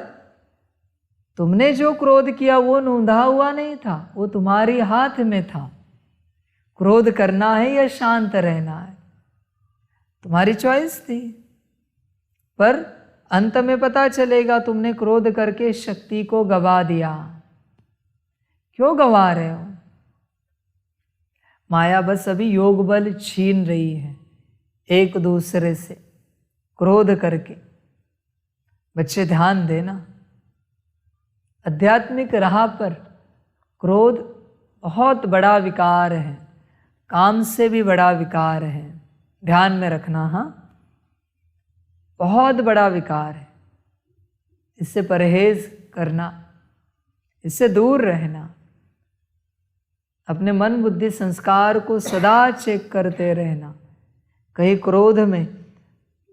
तुमने जो क्रोध किया वो नूंदा हुआ नहीं था, वो तुम्हारे हाथ में था। क्रोध करना है या शांत रहना है, तुम्हारी चॉइस थी। पर अंत में पता चलेगा तुमने क्रोध करके शक्ति को गवा दिया। क्यों गवा रहे हो? माया बस अभी योग बल छीन रही है एक दूसरे से क्रोध करके। बच्चे ध्यान देना, आध्यात्मिक राह पर क्रोध बहुत बड़ा विकार है, काम से भी बड़ा विकार है। ध्यान में रखना। हाँ, बहुत बड़ा विकार है, इससे परहेज करना, इससे दूर रहना। अपने मन बुद्धि संस्कार को सदा चेक करते रहना। कहीं क्रोध में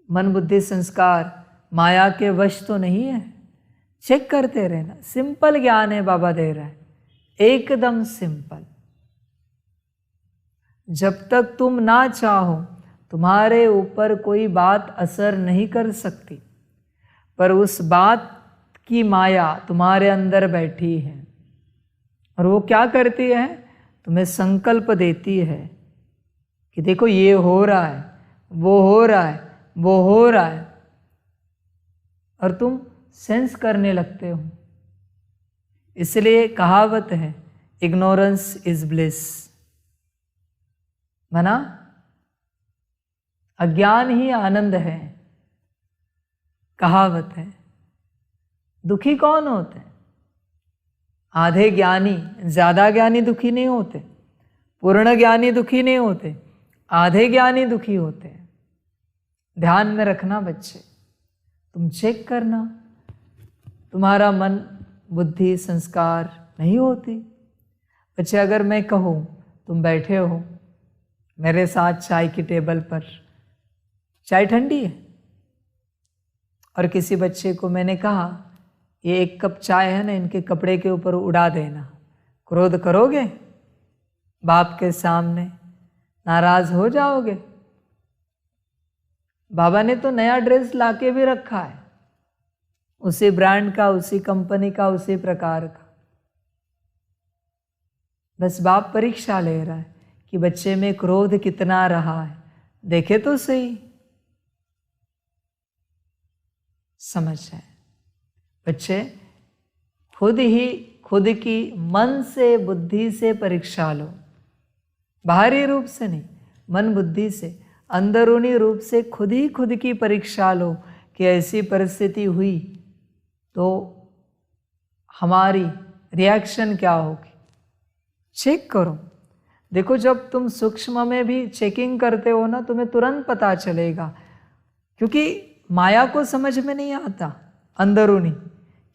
मन बुद्धि संस्कार माया के वश तो नहीं है, चेक करते रहना। सिंपल ज्ञान है बाबा दे रहा है, एकदम सिंपल। जब तक तुम ना चाहो तुम्हारे ऊपर कोई बात असर नहीं कर सकती, पर उस बात की माया तुम्हारे अंदर बैठी है और वो क्या करती है, तुम्हें संकल्प देती है कि देखो ये हो रहा है, वो हो रहा है, वो हो रहा है, और तुम सेंस करने लगते हो। इसलिए कहावत है इग्नोरेंस इज ब्लिस, माना अज्ञान ही आनंद है, कहावत है। दुखी कौन होते हैं? आधे ज्ञानी, ज्यादा ज्ञानी दुखी नहीं होते, पूर्ण ज्ञानी दुखी नहीं होते, आधे ज्ञानी दुखी होते हैं। ध्यान में रखना बच्चे, तुम चेक करना, तुम्हारा मन बुद्धि संस्कार नहीं होती। बच्चे अगर मैं कहूँ तुम बैठे हो मेरे साथ चाय की टेबल पर, चाय ठंडी है, और किसी बच्चे को मैंने कहा ये 1 कप चाय है ना, इनके कपड़े के ऊपर उड़ा देना, क्रोध करोगे? बाप के सामने नाराज हो जाओगे? बाबा ने तो नया ड्रेस लाके भी रखा है, उसी ब्रांड का, उसी कंपनी का, उसी प्रकार का। बस बाप परीक्षा ले रहा है कि बच्चे में क्रोध कितना रहा है, देखे तो सही। समझ है बच्चे, खुद ही खुद की मन से बुद्धि से परीक्षा लो, बाहरी रूप से नहीं, मन बुद्धि से अंदरूनी रूप से खुद ही खुद की परीक्षा लो कि ऐसी परिस्थिति हुई तो हमारी रिएक्शन क्या होगी। चेक करो। देखो जब तुम सूक्ष्म में भी चेकिंग करते हो ना, तुम्हें तुरंत पता चलेगा, क्योंकि माया को समझ में नहीं आता अंदरूनी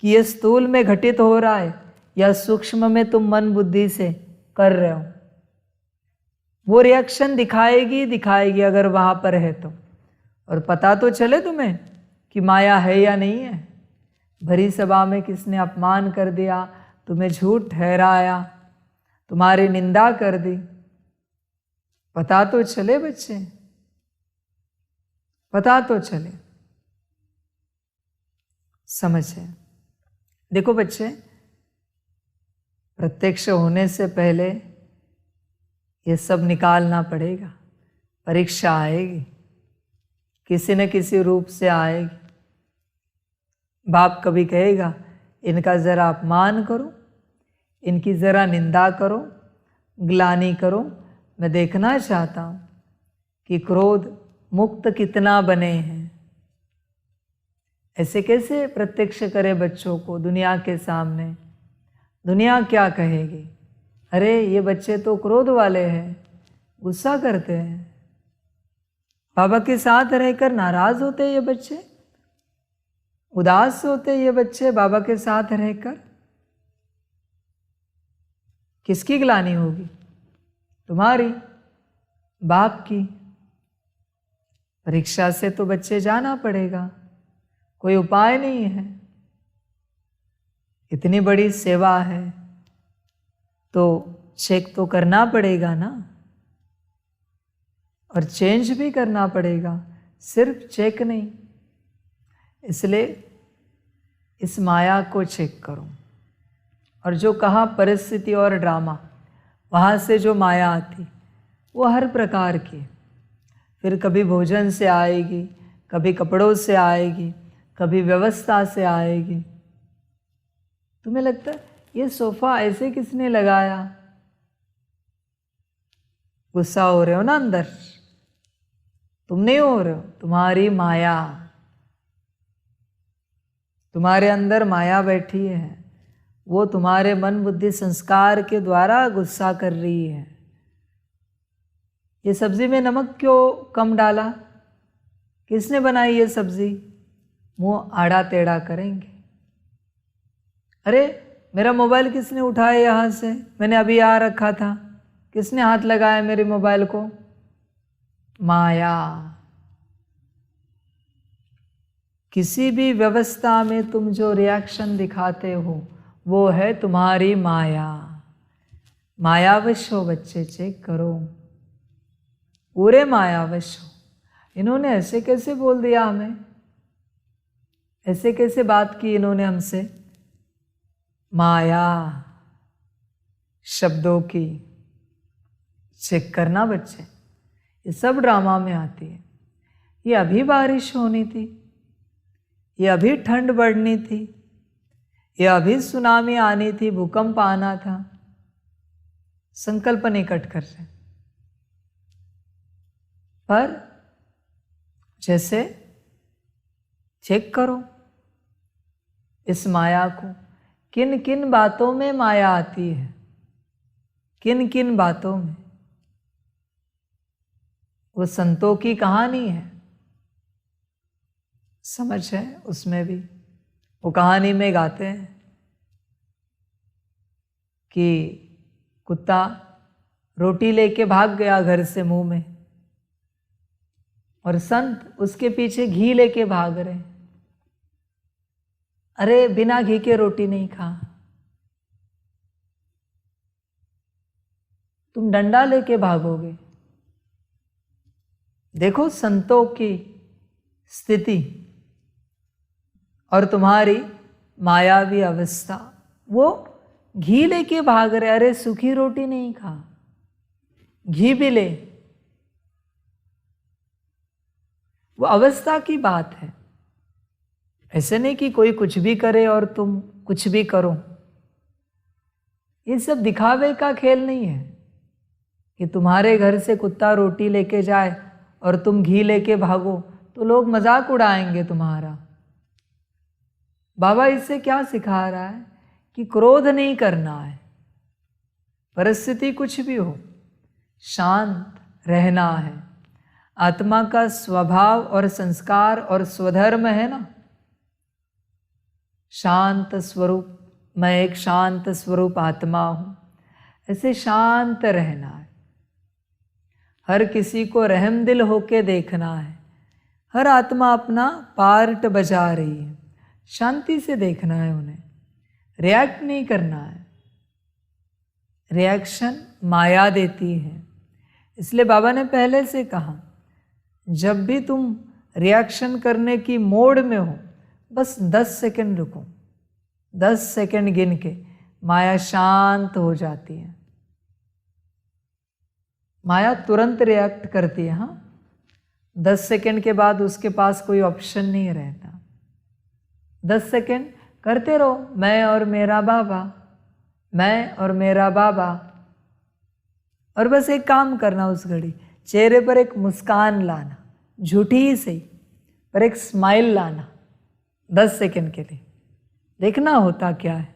कि ये स्थूल में घटित हो रहा है या सूक्ष्म में तुम मन बुद्धि से कर रहे हो। वो रिएक्शन दिखाएगी अगर वहां पर है तो, और पता तो चले तुम्हें कि माया है या नहीं है। भरी सभा में किसने अपमान कर दिया, तुम्हें झूठ ठहराया, तुम्हारी निंदा कर दी, पता तो चले बच्चे, पता तो चले। समझे? देखो बच्चे, प्रत्यक्ष होने से पहले ये सब निकालना पड़ेगा। परीक्षा आएगी, किसी न किसी रूप से आएगी। बाप कभी कहेगा इनका जरा अपमान करो, इनकी जरा निंदा करो, ग्लानि करो, मैं देखना चाहता हूं कि क्रोध मुक्त कितना बने हैं। ऐसे कैसे प्रत्यक्ष करे बच्चों को दुनिया के सामने? दुनिया क्या कहेगी? अरे ये बच्चे तो क्रोध वाले हैं, गुस्सा करते हैं, बाबा के साथ रहकर नाराज होते ये बच्चे, उदास होते ये बच्चे बाबा के साथ रहकर। किसकी ग्लानि होगी? तुम्हारी, बाप की। परीक्षा से तो बच्चे जाना पड़ेगा, कोई उपाय नहीं है। इतनी बड़ी सेवा है तो चेक तो करना पड़ेगा ना, और चेंज भी करना पड़ेगा, सिर्फ चेक नहीं। इसलिए इस माया को चेक करो। और जो कहा परिस्थिति और ड्रामा, वहाँ से जो माया आती वो हर प्रकार की, फिर कभी भोजन से आएगी, कभी कपड़ों से आएगी, कभी व्यवस्था से आएगी। तुम्हें लगता है ये सोफा ऐसे किसने लगाया? गुस्सा हो रहे हो ना अंदर, तुम नहीं हो रहे हो, तुम्हारी माया, तुम्हारे अंदर माया बैठी है, वो तुम्हारे मन बुद्धि संस्कार के द्वारा गुस्सा कर रही है। ये सब्जी में नमक क्यों कम डाला? किसने बनाई ये सब्जी? मुंह आड़ा टेढ़ा करेंगे। अरे मेरा मोबाइल किसने उठाया यहाँ से, मैंने अभी यहाँ रखा था, किसने हाथ लगाया मेरे मोबाइल को? माया। किसी भी व्यवस्था में तुम जो रिएक्शन दिखाते हो वो है तुम्हारी माया। मायावश हो बच्चे, चेक करो, पूरे मायावश हो। इन्होंने ऐसे कैसे बोल दिया हमें, ऐसे कैसे बात की इन्होंने हमसे? माया शब्दों की। चेक करना बच्चे, ये सब ड्रामा में आती है। ये अभी बारिश होनी थी, ये अभी ठंड बढ़नी थी, ये अभी सुनामी आनी थी, भूकंप आना था। संकल्प नहीं कट कर रहे, पर जैसे चेक करो इस माया को, किन किन बातों में माया आती है, किन किन बातों में। वो संतों की कहानी है, समझ है उसमें भी। वो कहानी में गाते हैं कि कुत्ता रोटी लेके भाग गया घर से मुंह में, और संत उसके पीछे घी लेके भाग रहे। अरे बिना घी के रोटी नहीं खा, तुम डंडा लेके भागोगे। देखो संतों की स्थिति और तुम्हारी मायावी अवस्था। वो घी लेके भाग रहे, अरे सूखी रोटी नहीं खा, घी भी ले। वो अवस्था की बात है, ऐसे नहीं कि कोई कुछ भी करे और तुम कुछ भी करो। ये सब दिखावे का खेल नहीं है कि तुम्हारे घर से कुत्ता रोटी लेके जाए और तुम घी लेके भागो तो लोग मजाक उड़ाएंगे तुम्हारा। बाबा इससे क्या सिखा रहा है कि क्रोध नहीं करना है, परिस्थिति कुछ भी हो शांत रहना है। आत्मा का स्वभाव और संस्कार और स्वधर्म है ना, शांत स्वरूप। मैं एक शांत स्वरूप आत्मा हूं, ऐसे शांत रहना है। हर किसी को रहम दिल होके देखना है। हर आत्मा अपना पार्ट बजा रही है, शांति से देखना है उन्हें, रिएक्ट नहीं करना है। रिएक्शन माया देती है। इसलिए बाबा ने पहले से कहा, जब भी तुम रिएक्शन करने की मोड में हो, बस 10 सेकंड रुको, 10 सेकंड गिन के माया शांत हो जाती है। माया तुरंत रिएक्ट करती है, हाँ, 10 सेकंड के बाद उसके पास कोई ऑप्शन नहीं रहता। 10 सेकंड करते रहो, मैं और मेरा बाबा, मैं और मेरा बाबा। और बस एक काम करना, उस घड़ी चेहरे पर एक मुस्कान लाना, झूठी ही सही पर एक स्माइल लाना 10 सेकंड के लिए। देखना होता क्या है,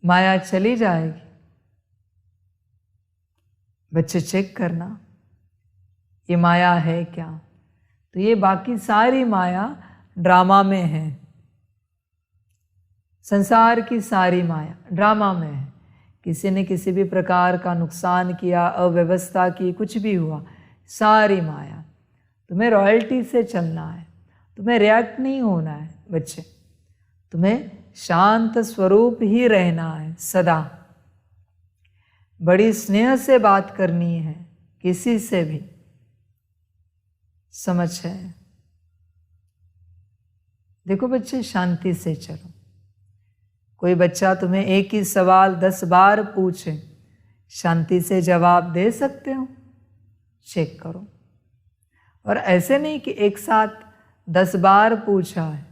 माया चली जाएगी। बच्चे चेक करना ये माया है क्या। तो ये बाकी सारी माया ड्रामा में है, संसार की सारी माया ड्रामा में है। किसी ने किसी भी प्रकार का नुकसान किया, अव्यवस्था की, कुछ भी हुआ, सारी माया। तुम्हें रॉयल्टी से चलना है, तुम्हें रिएक्ट नहीं होना है बच्चे, तुम्हें शांत स्वरूप ही रहना है सदा। बड़ी स्नेह से बात करनी है किसी से भी, समझ है। देखो बच्चे, शांति से चलो। कोई बच्चा तुम्हें एक ही सवाल 10 बार पूछे, शांति से जवाब दे सकते हो? चेक करो। और ऐसे नहीं कि एक साथ 10 बार पूछा है,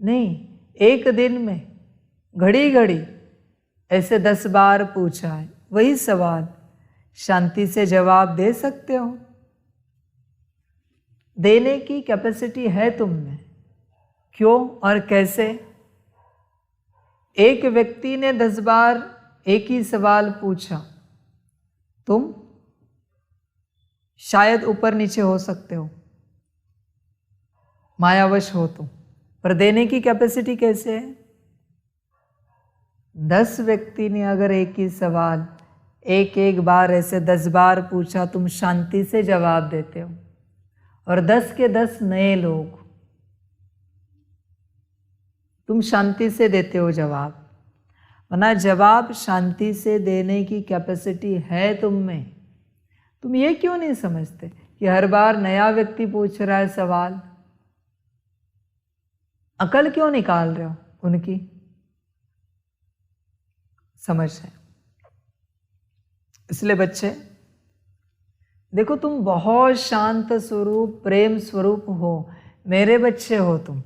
नहीं, एक दिन में घड़ी घड़ी ऐसे 10 बार पूछा है, वही सवाल शांति से जवाब दे सकते हो? देने की कैपेसिटी है तुम में। क्यों और कैसे? एक व्यक्ति ने 10 बार एक ही सवाल पूछा, तुम शायद ऊपर नीचे हो सकते हो, मायावश हो तुम, पर देने की कैपेसिटी कैसे है? 10 व्यक्ति ने अगर एक ही सवाल एक एक बार ऐसे 10 बार पूछा, तुम शांति से जवाब देते हो, और 10 के 10 नए लोग, तुम शांति से देते हो जवाब। वरना जवाब शांति से देने की कैपेसिटी है तुम में। तुम ये क्यों नहीं समझते कि हर बार नया व्यक्ति पूछ रहा है सवाल, अकल क्यों निकाल रहे हो उनकी? समझ है। इसलिए बच्चे देखो, तुम बहुत शांत स्वरूप, प्रेम स्वरूप हो, मेरे बच्चे हो तुम।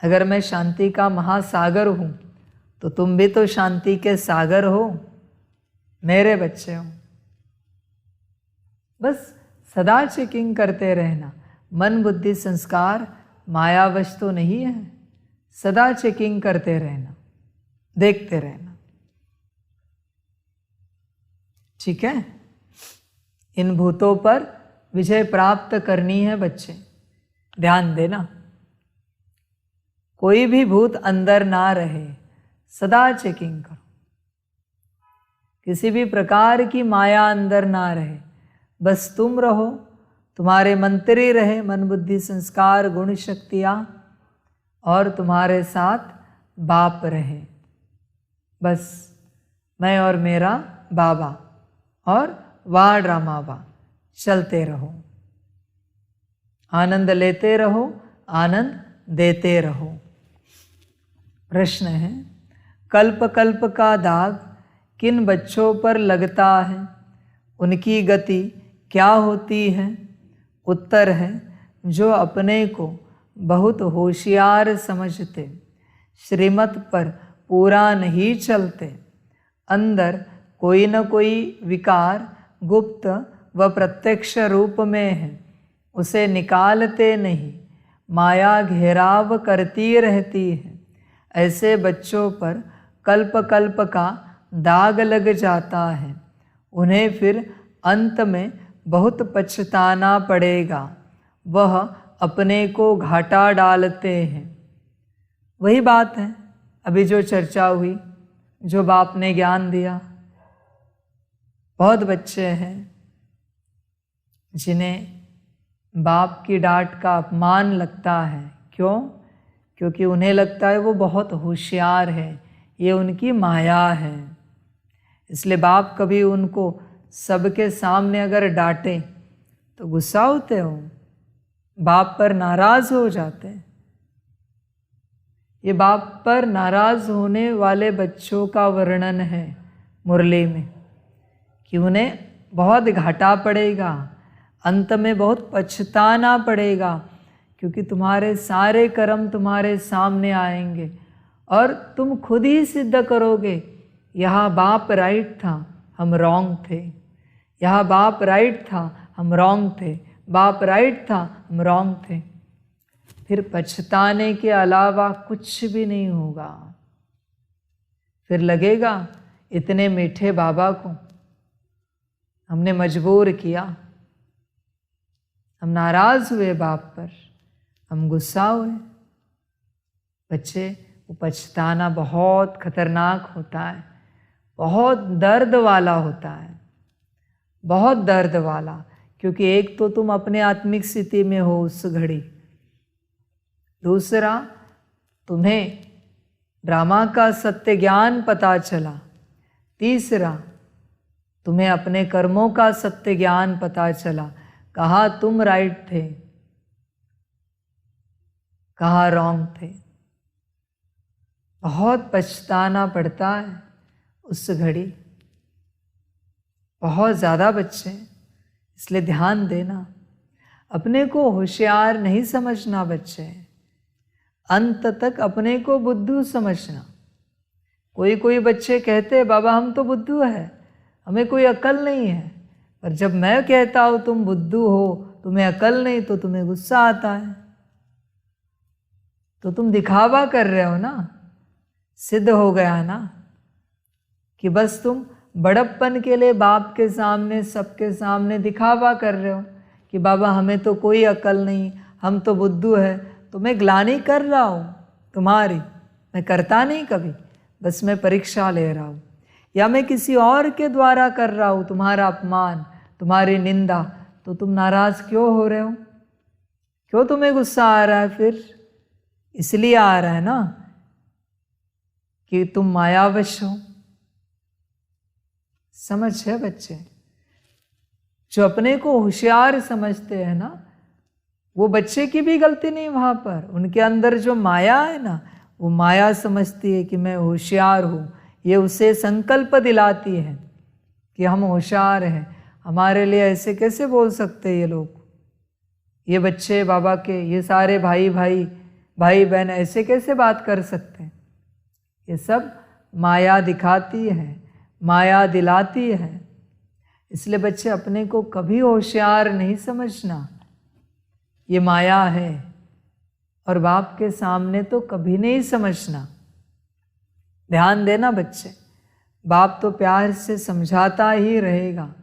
अगर मैं शांति का महासागर हूं तो तुम भी तो शांति के सागर हो, मेरे बच्चे हो। बस सदा चेकिंग करते रहना। मन बुद्धि संस्कार मायावश तो नहीं है, सदा चेकिंग करते रहना, देखते रहना। ठीक है? इन भूतों पर विजय प्राप्त करनी है बच्चे, ध्यान देना। कोई भी भूत अंदर ना रहे, सदा चेकिंग करो। किसी भी प्रकार की माया अंदर ना रहे, बस तुम रहो, तुम्हारे मंत्री रहे, मन बुद्धि संस्कार गुण शक्तियाँ, और तुम्हारे साथ बाप रहे। बस मैं और मेरा बाबा, और वाह ड्रामा वाह, चलते रहो, आनंद लेते रहो, आनंद देते रहो। प्रश्न है, कल्प कल्प का दाग किन बच्चों पर लगता है, उनकी गति क्या होती है? उत्तर है, जो अपने को बहुत होशियार समझते, श्रीमत पर पूरा नहीं चलते, अंदर कोई न कोई विकार गुप्त व प्रत्यक्ष रूप में है, उसे निकालते नहीं, माया घेराव करती रहती है। ऐसे बच्चों पर कल्प कल्प का दाग लग जाता है, उन्हें फिर अंत में बहुत पछताना पड़ेगा। वह अपने को घाटा डालते हैं। वही बात है अभी जो चर्चा हुई, जो बाप ने ज्ञान दिया। बहुत बच्चे हैं जिन्हें बाप की डांट का अपमान लगता है। क्यों? क्योंकि उन्हें लगता है वो बहुत होशियार है, ये उनकी माया है। इसलिए बाप कभी उनको सबके सामने अगर डांटे तो गुस्सा होते हो, बाप पर नाराज हो जाते हैं। ये बाप पर नाराज होने वाले बच्चों का वर्णन है मुरली में, कि उन्हें बहुत घाटा पड़ेगा, अंत में बहुत पछताना पड़ेगा, क्योंकि तुम्हारे सारे कर्म तुम्हारे सामने आएंगे और तुम खुद ही सिद्ध करोगे, यहाँ बाप राइट था, हम रॉन्ग थे, यहाँ बाप राइट था, हम रॉन्ग थे, बाप राइट था, हम रॉन्ग थे। फिर पछताने के अलावा कुछ भी नहीं होगा। फिर लगेगा इतने मीठे बाबा को हमने मजबूर किया, हम नाराज हुए बाप पर, हम गुस्सा हुए। बच्चे, वो पछताना बहुत खतरनाक होता है, बहुत दर्द वाला होता है, बहुत दर्द वाला। क्योंकि एक तो तुम अपने आत्मिक स्थिति में हो उस घड़ी, दूसरा तुम्हें ड्रामा का सत्य ज्ञान पता चला, तीसरा तुम्हें अपने कर्मों का सत्य ज्ञान पता चला, कहाँ तुम राइट थे, कहाँ रॉन्ग थे। बहुत पछताना पड़ता है उस घड़ी, बहुत ज़्यादा बच्चे। इसलिए ध्यान देना, अपने को होशियार नहीं समझना बच्चे, अंत तक अपने को बुद्धू समझना। कोई कोई बच्चे कहते हैं बाबा हम तो बुद्धू है, हमें कोई अकल नहीं है, पर जब मैं कहता हूँ तुम बुद्धू हो, तुम्हें अकल नहीं, तो तुम्हें गुस्सा आता है। तो तुम दिखावा कर रहे हो ना, सिद्ध हो गया ना कि बस तुम बड़प्पन के लिए बाप के सामने, सबके सामने दिखावा कर रहे हो कि बाबा हमें तो कोई अकल नहीं, हम तो बुद्धू है। तो मैं ग्लानि कर रहा हूँ तुम्हारी, मैं करता नहीं कभी, बस मैं परीक्षा ले रहा हूँ, या मैं किसी और के द्वारा कर रहा हूँ तुम्हारा अपमान, तुम्हारी निंदा, तो तुम नाराज क्यों हो रहे हो? क्यों तुम्हें गुस्सा आ रहा है? फिर इसलिए आ रहा है ना कि तुम मायावश हो। समझ है बच्चे? जो अपने को होशियार समझते हैं ना, वो बच्चे की भी गलती नहीं वहां पर। उनके अंदर जो माया है ना, वो माया समझती है कि मैं होशियार हूँ। ये उसे संकल्प दिलाती है कि हम होशियार हैं। हमारे लिए ऐसे कैसे बोल सकते हैं ये लोग, ये बच्चे बाबा के, ये सारे भाई बहन ऐसे कैसे बात कर सकते हैं? ये सब माया दिखाती है, माया दिलाती है। इसलिए बच्चे अपने को कभी होशियार नहीं समझना, ये माया है। और बाप के सामने तो कभी नहीं समझना। ध्यान देना बच्चे, बाप तो प्यार से समझाता ही रहेगा।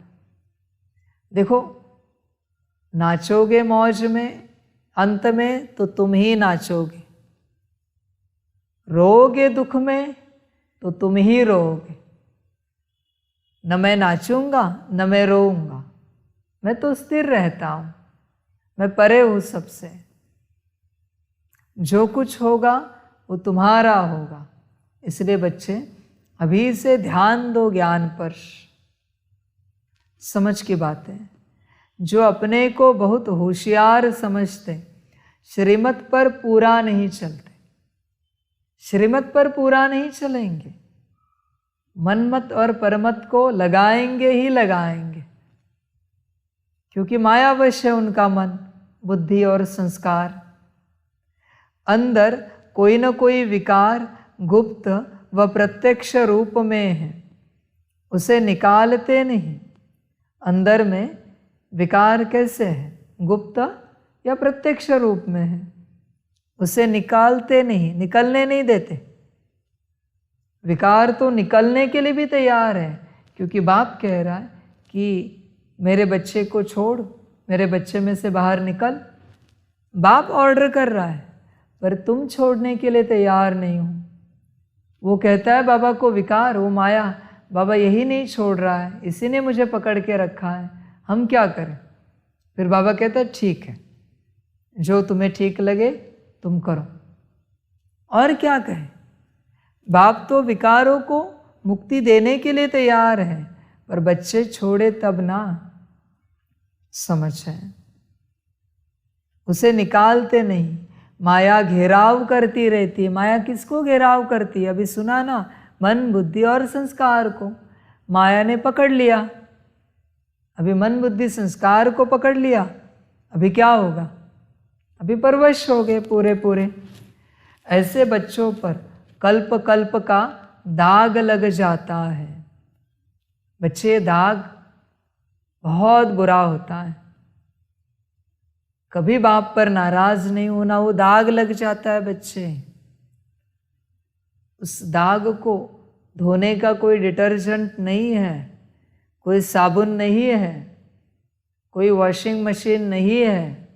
देखो, नाचोगे मौज में, अंत में तो तुम ही नाचोगे। रोओगे दुख में तो तुम ही रोओगे। न मैं नाचूंगा न मैं रोऊंगा, मैं तो स्थिर रहता हूं, मैं परे हूं सबसे। जो कुछ होगा वो तुम्हारा होगा। इसलिए बच्चे अभी से ध्यान दो ज्ञान पर। समझ की बातें, जो अपने को बहुत होशियार समझते, श्रीमत पर पूरा नहीं चलते। श्रीमत पर पूरा नहीं चलेंगे, मनमत और परमत को लगाएंगे ही लगाएंगे, क्योंकि मायावश है उनका मन, बुद्धि और संस्कार। अंदर कोई न कोई विकार गुप्त व प्रत्यक्ष रूप में है, उसे निकालते नहीं। अंदर में विकार कैसे है? गुप्त या प्रत्यक्ष रूप में है, उसे निकालते नहीं, निकलने नहीं देते। विकार तो निकलने के लिए भी तैयार है, क्योंकि बाप कह रहा है कि मेरे बच्चे को छोड़, मेरे बच्चे में से बाहर निकल। बाप ऑर्डर कर रहा है, पर तुम छोड़ने के लिए तैयार नहीं हो। वो कहता है बाबा को विकार, वो माया, बाबा यही नहीं छोड़ रहा है, इसी ने मुझे पकड़ के रखा है, हम क्या करें? फिर बाबा कहता है ठीक है, जो तुम्हें ठीक लगे तुम करो। और क्या कहें? बाप तो विकारों को मुक्ति देने के लिए तैयार है, पर बच्चे छोड़े तब ना। समझ है? उसे निकालते नहीं, माया घेराव करती रहती है। माया किसको घेराव करती है? अभी सुना ना, मन बुद्धि और संस्कार को माया ने पकड़ लिया। अभी मन बुद्धि संस्कार को पकड़ लिया, अभी क्या होगा? अभी परवश हो गए पूरे। ऐसे बच्चों पर कल्प कल्प का दाग लग जाता है। बच्चे, दाग बहुत बुरा होता है। कभी बाप पर नाराज नहीं होना, वो दाग लग जाता है बच्चे। उस दाग को धोने का कोई डिटर्जेंट नहीं है, कोई साबुन नहीं है, कोई वॉशिंग मशीन नहीं है।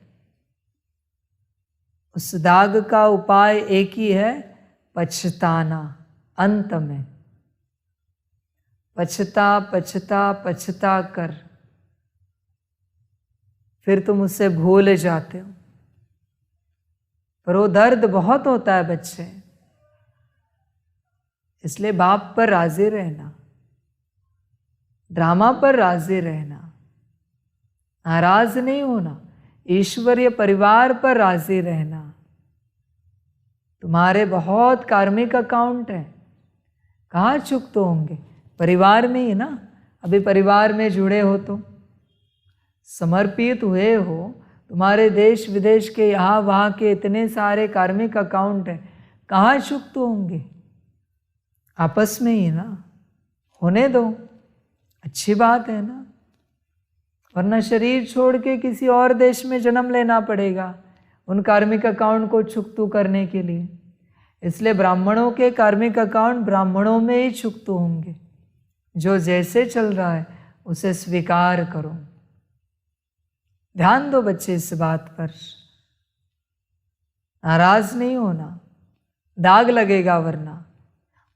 उस दाग का उपाय एक ही है, पछताना। अंत में पछता कर फिर तुम उसे भूल जाते हो। पर वो दर्द बहुत होता है बच्चे। इसलिए बाप पर राजी रहना, ड्रामा पर राजी रहना, नाराज नहीं होना, ईश्वरीय परिवार पर राजी रहना। तुम्हारे बहुत कार्मिक अकाउंट है, कहाँ चुकते होंगे? परिवार में ही ना। अभी परिवार में जुड़े हो तो समर्पित हुए हो, तुम्हारे देश विदेश के यहाँ वहाँ के इतने सारे कार्मिक अकाउंट हैं, कहाँ चुकते होंगे? आपस में ही ना, होने दो, अच्छी बात है ना। वरना शरीर छोड़ के किसी और देश में जन्म लेना पड़ेगा उन कार्मिक अकाउंट को चुकतू करने के लिए। इसलिए ब्राह्मणों के कार्मिक अकाउंट ब्राह्मणों में ही चुकतू होंगे। जो जैसे चल रहा है उसे स्वीकार करो। ध्यान दो बच्चे इस बात पर, नाराज नहीं होना, दाग लगेगा, वरना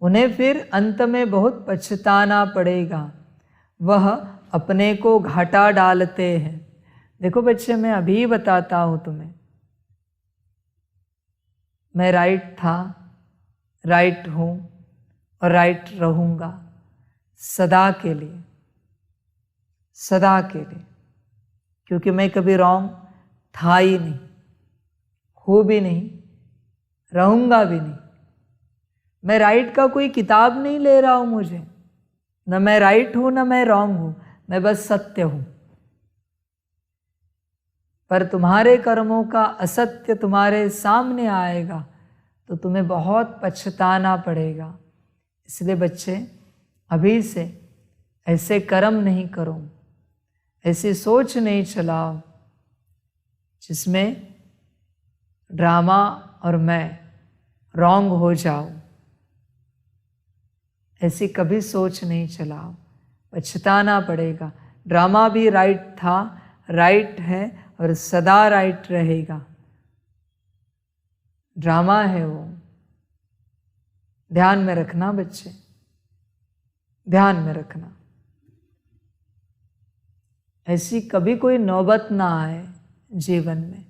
उन्हें फिर अंत में बहुत पछताना पड़ेगा। वह अपने को घाटा डालते हैं। देखो बच्चे, मैं अभी बताता हूँ तुम्हें, मैं राइट था, राइट हूँ और राइट रहूँगा सदा के लिए, सदा के लिए, क्योंकि मैं कभी रॉन्ग था ही नहीं, हूँ भी नहीं, रहूँगा भी नहीं। मैं राइट का कोई किताब नहीं ले रहा हूँ मुझे, न मैं राइट हूँ न मैं रॉन्ग हूँ, मैं बस सत्य हूँ। पर तुम्हारे कर्मों का असत्य तुम्हारे सामने आएगा तो तुम्हें बहुत पछताना पड़ेगा। इसलिए बच्चे, अभी से ऐसे कर्म नहीं करो, ऐसी सोच नहीं चलाओ जिसमें ड्रामा और मैं रॉन्ग हो जाओ। ऐसी कभी सोच नहीं चलाओ, पछताना पड़ेगा। ड्रामा भी राइट था, राइट है और सदा राइट रहेगा। ड्रामा है वो, ध्यान में रखना बच्चे, ध्यान में रखना। ऐसी कभी कोई नौबत ना आए जीवन में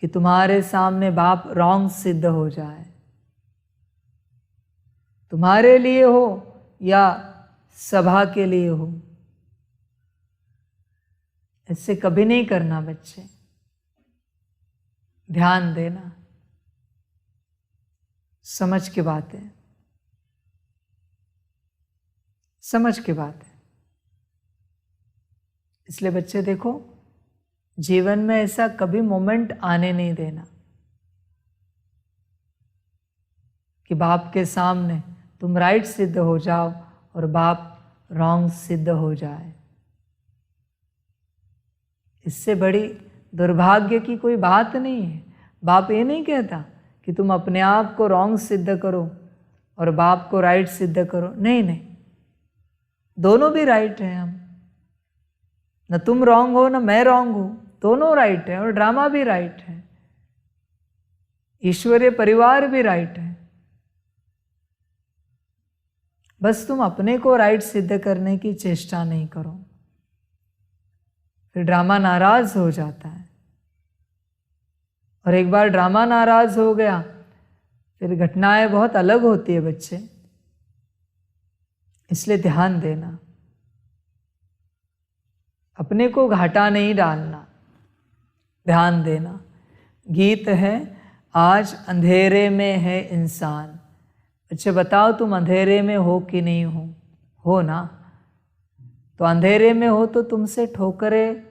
कि तुम्हारे सामने बाप रॉन्ग सिद्ध हो जाए, तुम्हारे लिए हो या सभा के लिए हो। ऐसे कभी नहीं करना बच्चे, ध्यान देना, समझ की बात है, समझ की बात है। इसलिए बच्चे देखो, जीवन में ऐसा कभी मोमेंट आने नहीं देना कि बाप के सामने तुम राइट सिद्ध हो जाओ और बाप रॉन्ग सिद्ध हो जाए। इससे बड़ी दुर्भाग्य की कोई बात नहीं है। बाप ये नहीं कहता कि तुम अपने आप को रॉन्ग सिद्ध करो और बाप को राइट सिद्ध करो। नहीं नहीं, दोनों भी राइट हैं हम, न तुम रॉन्ग हो न मैं रॉन्ग हूं, दोनों राइट है। और ड्रामा भी राइट है, ईश्वरीय परिवार भी राइट है। बस तुम अपने को राइट सिद्ध करने की चेष्टा नहीं करो, फिर ड्रामा नाराज हो जाता है। और एक बार ड्रामा नाराज हो गया फिर घटनाएं बहुत अलग होती है बच्चे। इसलिए ध्यान देना, अपने को घाटा नहीं डालना, ध्यान देना। गीत है, आज अंधेरे में है इंसान। बच्चे बताओ, तुम अंधेरे में हो कि नहीं हो ना? तो अंधेरे में हो तो तुमसे ठोकरें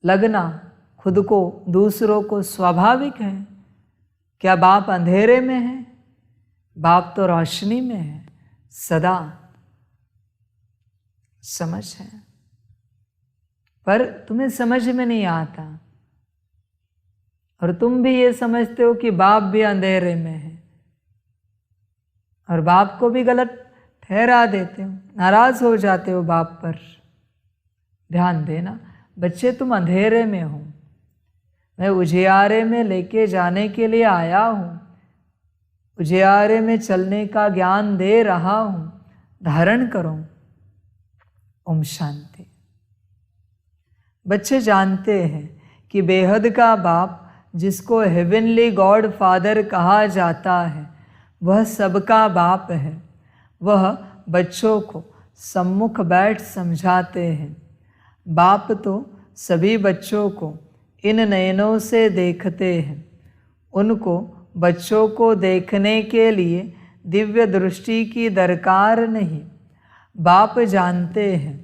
लगना खुद को, दूसरों को स्वाभाविक है। क्या बाप अंधेरे में है? बाप तो रोशनी में है सदा, समझ है। पर तुम्हें समझ में नहीं आता और तुम भी ये समझते हो कि बाप भी अंधेरे में है और बाप को भी गलत ठहरा देते हो, नाराज हो जाते हो बाप पर। ध्यान देना बच्चे, तुम अंधेरे में हो, मैं उजियारे में लेके जाने के लिए आया हूँ, उजियारे में चलने का ज्ञान दे रहा हूँ, धारण करो। ओम शांति। बच्चे जानते हैं कि बेहद का बाप, जिसको हेवनली गॉड फादर कहा जाता है, वह सबका बाप है। वह बच्चों को सम्मुख बैठ समझाते हैं। बाप तो सभी बच्चों को इन नयनों से देखते हैं। उनको बच्चों को देखने के लिए दिव्य दृष्टि की दरकार नहीं। बाप जानते हैं,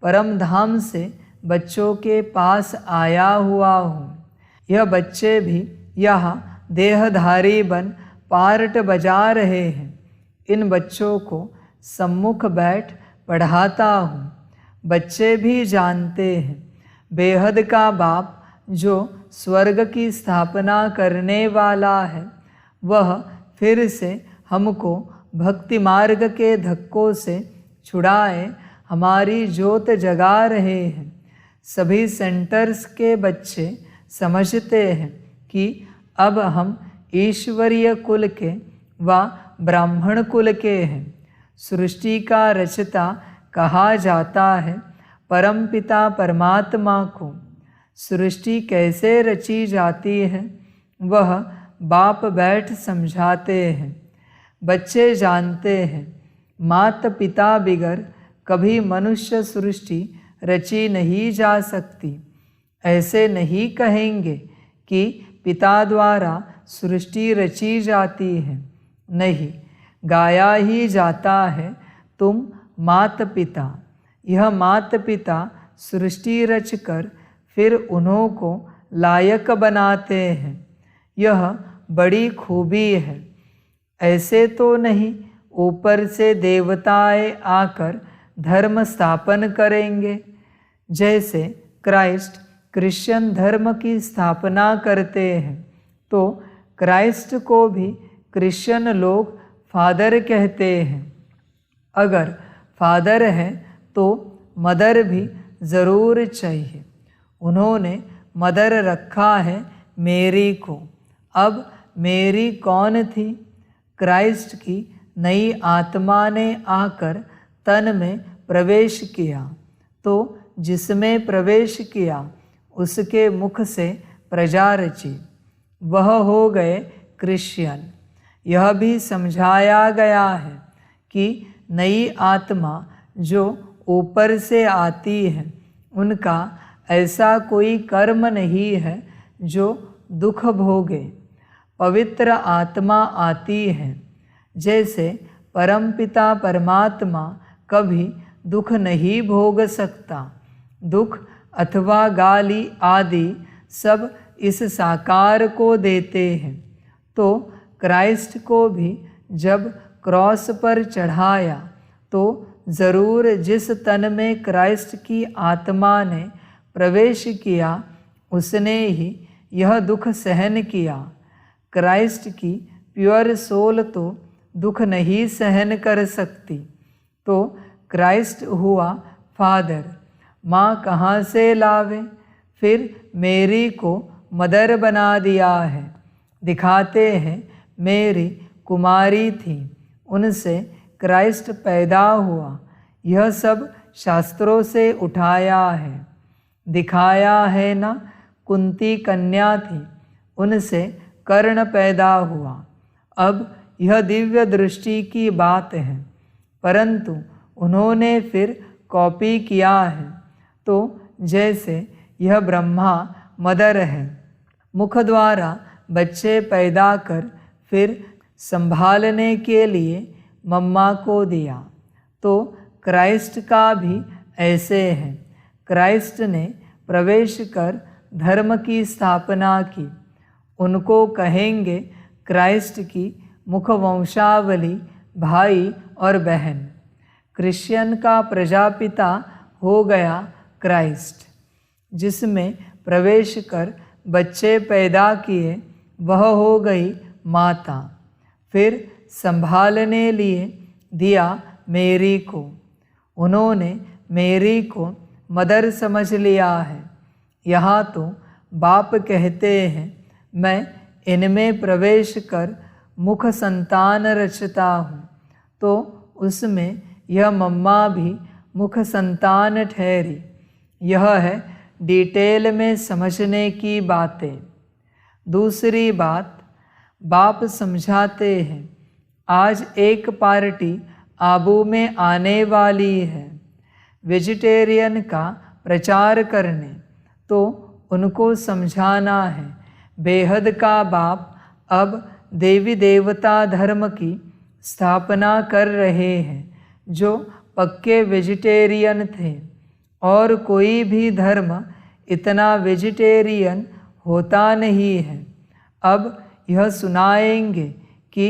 परम धाम से बच्चों के पास आया हुआ हूँ। यह बच्चे भी यहाँ देहधारी बन पार्ट बजा रहे हैं। इन बच्चों को सम्मुख बैठ पढ़ाता हूँ। बच्चे भी जानते हैं, बेहद का बाप जो स्वर्ग की स्थापना करने वाला है, वह फिर से हमको भक्ति मार्ग के धक्कों से छुड़ाए हमारी ज्योत जगा रहे हैं। सभी सेंटर्स के बच्चे समझते हैं कि अब हम ईश्वरीय कुल के व ब्राह्मण कुल के हैं। सृष्टि का रचता कहा जाता है परमपिता परमात्मा को। सृष्टि कैसे रची जाती है वह बाप बैठ समझाते हैं। बच्चे जानते हैं माता पिता बिगर कभी मनुष्य सृष्टि रची नहीं जा सकती। ऐसे नहीं कहेंगे कि पिता द्वारा सृष्टि रची जाती है, नहीं, गाया ही जाता है तुम माता पिता। यह माता पिता सृष्टि रचकर फिर उन्हों को लायक बनाते हैं। यह बड़ी खूबी है। ऐसे तो नहीं ऊपर से देवताएं आकर धर्म स्थापन करेंगे। जैसे क्राइस्ट क्रिश्चियन धर्म की स्थापना करते हैं तो क्राइस्ट को भी क्रिश्चियन लोग फादर कहते हैं। अगर फादर है तो मदर भी ज़रूर चाहिए। उन्होंने मदर रखा है मेरी को। अब मेरी कौन थी? क्राइस्ट की नई आत्मा ने आकर तन में प्रवेश किया, तो जिसमें प्रवेश किया उसके मुख से प्रजा रची, वह हो गए क्रिश्चियन। यह भी समझाया गया है कि नई आत्मा जो ऊपर से आती है उनका ऐसा कोई कर्म नहीं है जो दुख भोगे। पवित्र आत्मा आती है। जैसे परमपिता परमात्मा कभी दुख नहीं भोग सकता। दुख अथवा गाली आदि सब इस साकार को देते हैं। तो क्राइस्ट को भी जब क्रॉस पर चढ़ाया तो ज़रूर जिस तन में क्राइस्ट की आत्मा ने प्रवेश किया उसने ही यह दुख सहन किया। क्राइस्ट की प्योर सोल तो दुख नहीं सहन कर सकती। तो क्राइस्ट हुआ फादर। माँ कहाँ से लावे? फिर मेरी को मदर बना दिया है। दिखाते हैं मेरी कुमारी थी, उनसे क्राइस्ट पैदा हुआ। यह सब शास्त्रों से उठाया है। दिखाया है ना, कुंती कन्या थी, उनसे कर्ण पैदा हुआ। अब यह दिव्य दृष्टि की बात है, परंतु उन्होंने फिर कॉपी किया है। तो जैसे यह ब्रह्मा मदर है, मुख द्वारा बच्चे पैदा कर फिर संभालने के लिए मम्मा को दिया, तो क्राइस्ट का भी ऐसे है। क्राइस्ट ने प्रवेश कर धर्म की स्थापना की। उनको कहेंगे क्राइस्ट की मुख वंशावली भाई और बहन। क्रिश्चियन का प्रजापिता हो गया क्राइस्ट। जिसमें प्रवेश कर बच्चे पैदा किए वह हो गई माता। फिर संभालने लिए दिया मेरी को। उन्होंने मेरी को मदर समझ लिया है। यहाँ तो बाप कहते हैं मैं इनमें प्रवेश कर मुख संतान रचता हूँ, तो उसमें यह मम्मा भी मुख संतान ठहरी। यह है डिटेल में समझने की बातें। दूसरी बात, बाप समझाते हैं आज एक पार्टी आबू में आने वाली है वेजिटेरियन का प्रचार करने, तो उनको समझाना है बेहद का बाप अब देवी देवता धर्म की स्थापना कर रहे हैं जो पक्के वेजिटेरियन थे, और कोई भी धर्म इतना वेजिटेरियन होता नहीं है। अब यह सुनाएंगे कि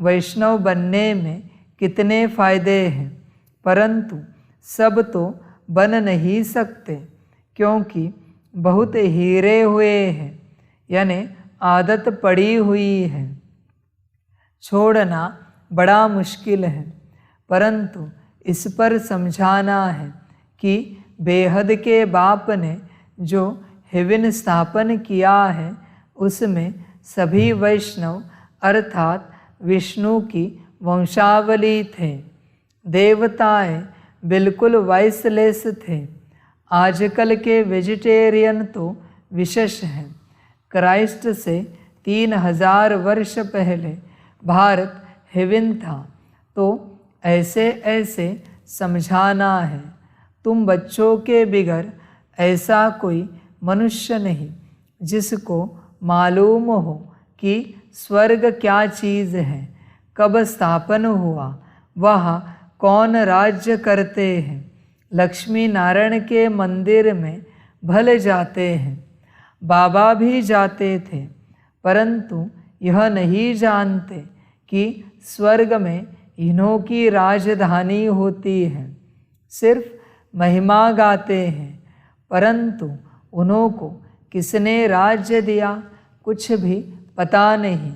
वैष्णव बनने में कितने फायदे हैं, परंतु सब तो बन नहीं सकते, क्योंकि बहुत हीरे हुए हैं, यानी आदत पड़ी हुई है। छोड़ना बड़ा मुश्किल है, परंतु इस पर समझाना है कि बेहद के बाप ने जो हेवन स्थापन किया है उसमें सभी वैष्णव अर्थात विष्णु की वंशावली थे। देवताएं बिल्कुल वॉइसलेस थे। आजकल के वेजिटेरियन तो विशेष हैं। क्राइस्ट से 3000 वर्ष पहले भारत हेवन था, तो ऐसे ऐसे समझाना है। तुम बच्चों के बिगर ऐसा कोई मनुष्य नहीं जिसको मालूम हो कि स्वर्ग क्या चीज़ है, कब स्थापन हुआ, वहाँ कौन राज्य करते हैं। लक्ष्मी नारायण के मंदिर में भले जाते हैं, बाबा भी जाते थे, परंतु यह नहीं जानते कि स्वर्ग में इन्हों की राजधानी होती है। सिर्फ महिमा गाते हैं, परंतु उन्हों को किसने राज्य दिया कुछ भी पता नहीं।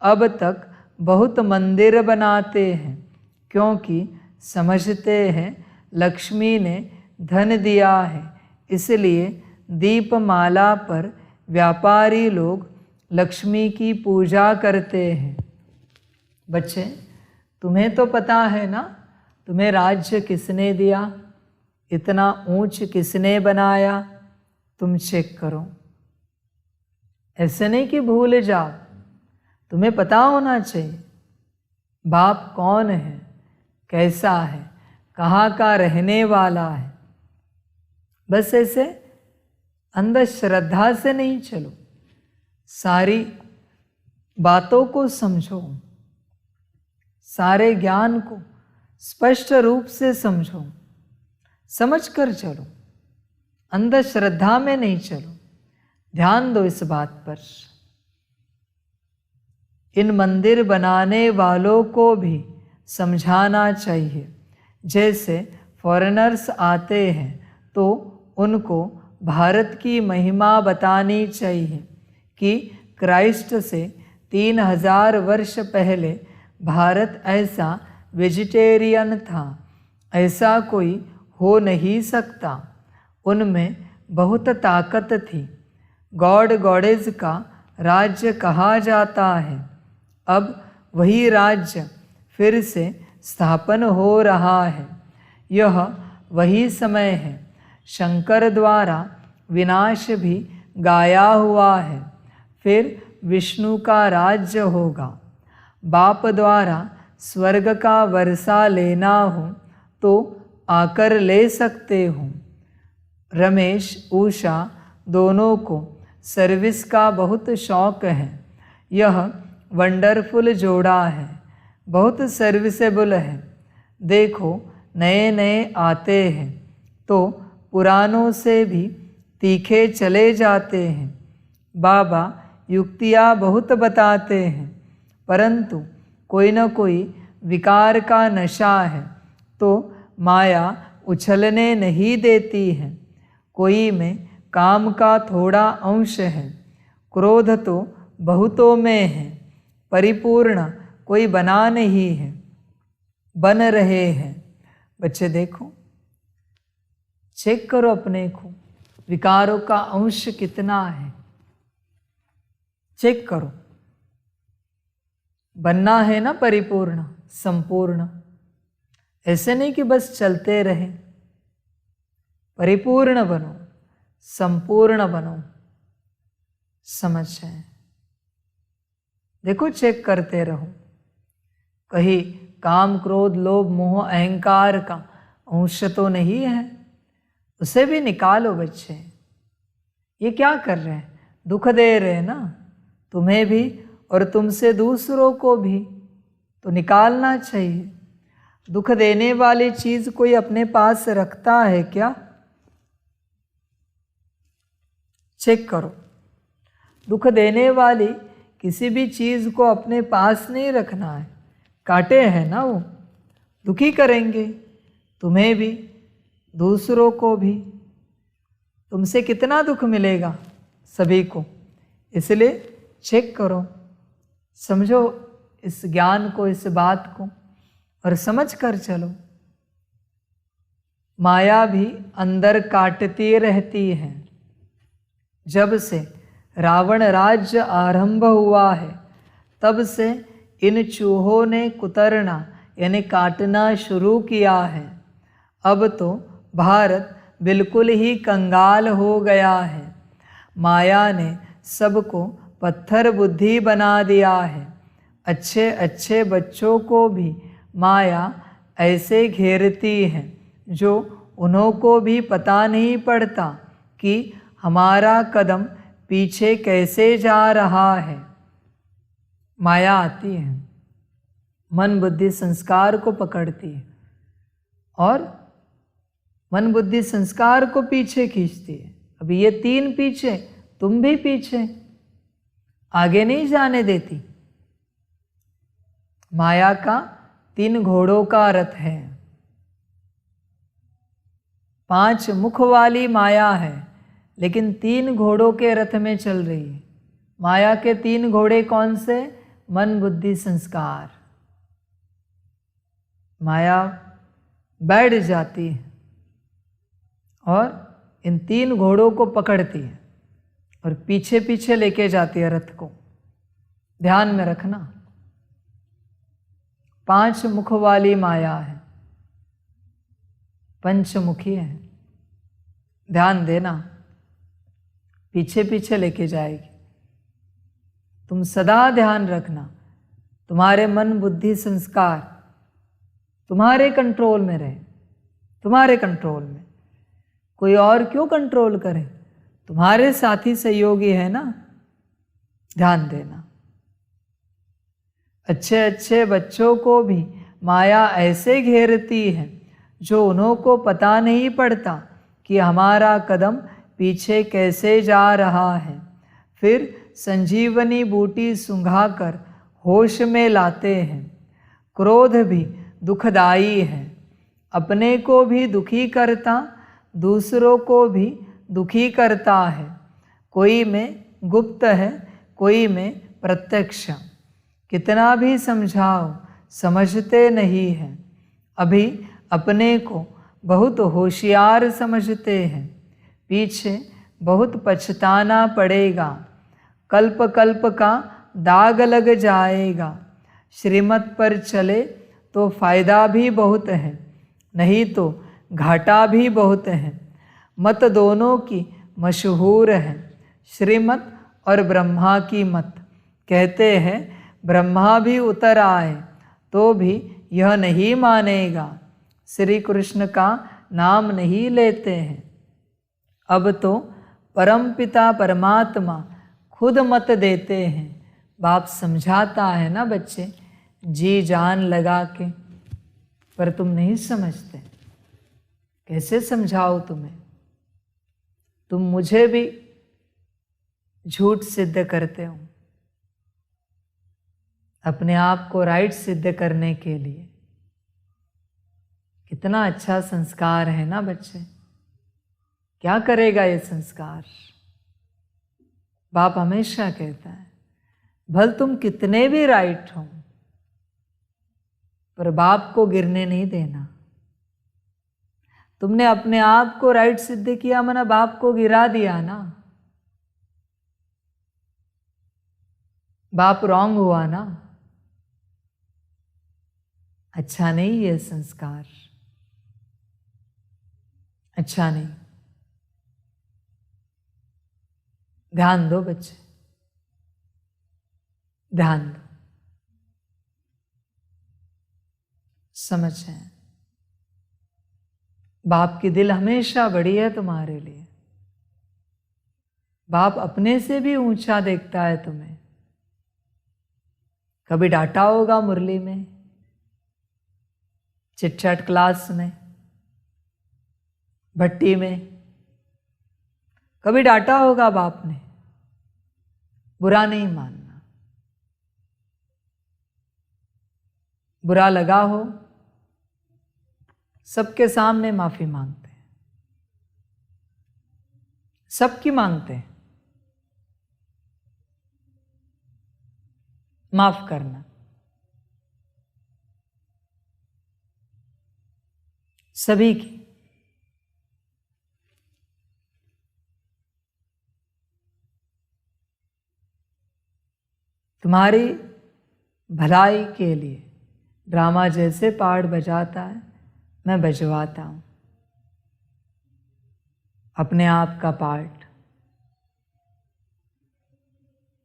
अब तक बहुत मंदिर बनाते हैं क्योंकि समझते हैं लक्ष्मी ने धन दिया है, इसलिए दीपमाला पर व्यापारी लोग लक्ष्मी की पूजा करते हैं। बच्चे, तुम्हें तो पता है ना, तुम्हें राज्य किसने दिया, इतना ऊंच किसने बनाया, तुम चेक करो। ऐसे नहीं कि भूल जाओ, तुम्हें पता होना चाहिए बाप कौन है, कैसा है, कहाँ का रहने वाला है। बस ऐसे अंधश्रद्धा से नहीं चलो, सारी बातों को समझो, सारे ज्ञान को स्पष्ट रूप से समझो, समझ कर चलो, अंधश्रद्धा में नहीं चलो। ध्यान दो इस बात पर। इन मंदिर बनाने वालों को भी समझाना चाहिए। जैसे फॉरेनर्स आते हैं तो उनको भारत की महिमा बतानी चाहिए कि क्राइस्ट से 3000 वर्ष पहले भारत ऐसा वेजिटेरियन था, ऐसा कोई हो नहीं सकता। उनमें बहुत ताकत थी। गॉड गॉडेज का राज्य कहा जाता है। अब वही राज्य फिर से स्थापन हो रहा है। यह वही समय है। शंकर द्वारा विनाश भी गाया हुआ है, फिर विष्णु का राज्य होगा। बाप द्वारा स्वर्ग का वर्षा लेना हो तो आकर ले सकते हो। रमेश उषा दोनों को सर्विस का बहुत शौक है। यह वंडरफुल जोड़ा है, बहुत सर्विसेबल है। देखो, नए नए आते हैं तो पुरानों से भी तीखे चले जाते हैं। बाबा युक्तियाँ बहुत बताते हैं, परंतु कोई न कोई विकार का नशा है तो माया उछलने नहीं देती है। कोई में काम का थोड़ा अंश है, क्रोध तो बहुतों में है, परिपूर्ण कोई बना नहीं है, बन रहे हैं। बच्चे देखो, चेक करो अपने को, विकारों का अंश कितना है, चेक करो। बनना है ना परिपूर्ण, संपूर्ण। ऐसे नहीं कि बस चलते रहे, परिपूर्ण बनो, संपूर्ण बनो। समझ है? देखो, चेक करते रहो, कहीं काम क्रोध लोभ मोह अहंकार का अंश तो नहीं है, उसे भी निकालो। बच्चे ये क्या कर रहे हैं, दुख दे रहे हैं ना, तुम्हें भी और तुमसे दूसरों को भी, तो निकालना चाहिए। दुख देने वाली चीज कोई अपने पास रखता है क्या? चेक करो, दुख देने वाली किसी भी चीज को अपने पास नहीं रखना है। कांटे हैं ना, वो दुखी करेंगे तुम्हें भी, दूसरों को भी। तुमसे कितना दुख मिलेगा सभी को, इसलिए चेक करो, समझो इस ज्ञान को, इस बात को, और समझ कर चलो। माया भी अंदर काटती रहती है। जब से रावण राज्य आरंभ हुआ है, तब से इन चूहों ने कुतरना यानी काटना शुरू किया है। अब तो भारत बिल्कुल ही कंगाल हो गया है। माया ने सबको पत्थर बुद्धि बना दिया है। अच्छे अच्छे बच्चों को भी माया ऐसे घेरती है जो उन्हों को भी पता नहीं पड़ता कि हमारा कदम पीछे कैसे जा रहा है। माया आती है, मन बुद्धि संस्कार को पकड़ती है और मन बुद्धि संस्कार को पीछे खींचती है। अभी ये तीन पीछे, तुम भी पीछे, आगे नहीं जाने देती। माया का 3 घोड़ों का रथ है, 5 मुख वाली माया है, लेकिन 3 घोड़ों के रथ में चल रही है। माया के 3 घोड़े कौन से? मन बुद्धि संस्कार। माया बैठ जाती है और इन 3 घोड़ों को पकड़ती है और पीछे पीछे लेके जाती है रथ को। ध्यान में रखना, 5 मुख वाली माया है, पंचमुखी है। ध्यान देना, पीछे पीछे लेके जाएगी। तुम सदा ध्यान रखना, तुम्हारे मन बुद्धि संस्कार तुम्हारे कंट्रोल में रहे, तुम्हारे कंट्रोल में। कोई और क्यों कंट्रोल करे? तुम्हारे साथी सहयोगी है ना। ध्यान देना, अच्छे अच्छे बच्चों को भी माया ऐसे घेरती है जो उन्हों को पता नहीं पड़ता कि हमारा कदम पीछे कैसे जा रहा है। फिर संजीवनी बूटी सूंघाकर होश में लाते हैं। क्रोध भी दुखदाई है, अपने को भी दुखी करता, दूसरों को भी दुखी करता है। कोई में गुप्त है, कोई में प्रत्यक्ष। कितना भी समझाओ समझते नहीं हैं। अभी अपने को बहुत होशियार समझते हैं, पीछे बहुत पछताना पड़ेगा। कल्प कल्प का दाग लग जाएगा। श्रीमत पर चले तो फायदा भी बहुत है, नहीं तो घाटा भी बहुत है। मत दोनों की मशहूर है, श्रीमत और ब्रह्मा की मत। कहते हैं ब्रह्मा भी उतर आए तो भी यह नहीं मानेगा, श्री कृष्ण का नाम नहीं लेते हैं। अब तो परमपिता परमात्मा खुद मत देते हैं। बाप समझाता है ना बच्चे, जी जान लगा के, पर तुम नहीं समझते। कैसे समझाओ तुम्हें? तुम मुझे भी झूठ सिद्ध करते हो, अपने आप को राइट सिद्ध करने के लिए। कितना अच्छा संस्कार है ना बच्चे। क्या करेगा ये संस्कार? बाप हमेशा कहता है, भल तुम कितने भी राइट हो, पर बाप को गिरने नहीं देना। तुमने अपने आप को राइट सिद्ध किया, मना बाप को गिरा दिया ना। बाप रॉन्ग हुआ ना। अच्छा नहीं ये संस्कार, अच्छा नहीं। ध्यान दो बच्चे, ध्यान दो, समझें। बाप की दिल हमेशा बड़ी है तुम्हारे लिए। बाप अपने से भी ऊंचा देखता है तुम्हें। कभी डांटा होगा मुरली में, चिट-चैट क्लास में, भट्टी में, कभी डांटा होगा बाप ने। बुरा नहीं मानना। बुरा लगा हो, सबके सामने माफी मांगते हैं, सबकी मांगते हैं। माफ करना, सभी की। तुम्हारी भलाई के लिए ड्रामा जैसे पार्ट बजाता है मैं बजवाता हूँ, अपने आप का पार्ट।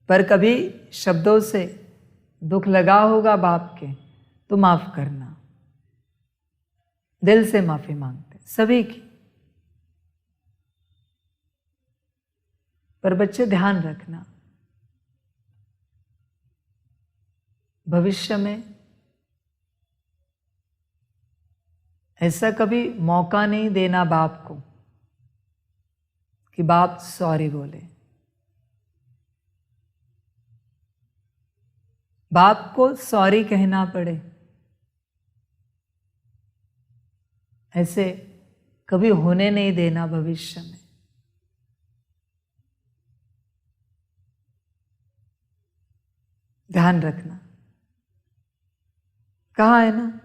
पर कभी शब्दों से दुख लगा होगा बाप के तो माफ करना, दिल से माफी मांगते सभी की। पर बच्चे ध्यान रखना, भविष्य में ऐसा कभी मौका नहीं देना बाप को कि बाप सॉरी बोले। बाप को सॉरी कहना पड़े, ऐसे कभी होने नहीं देना भविष्य में। ध्यान रखना, कहा है ना,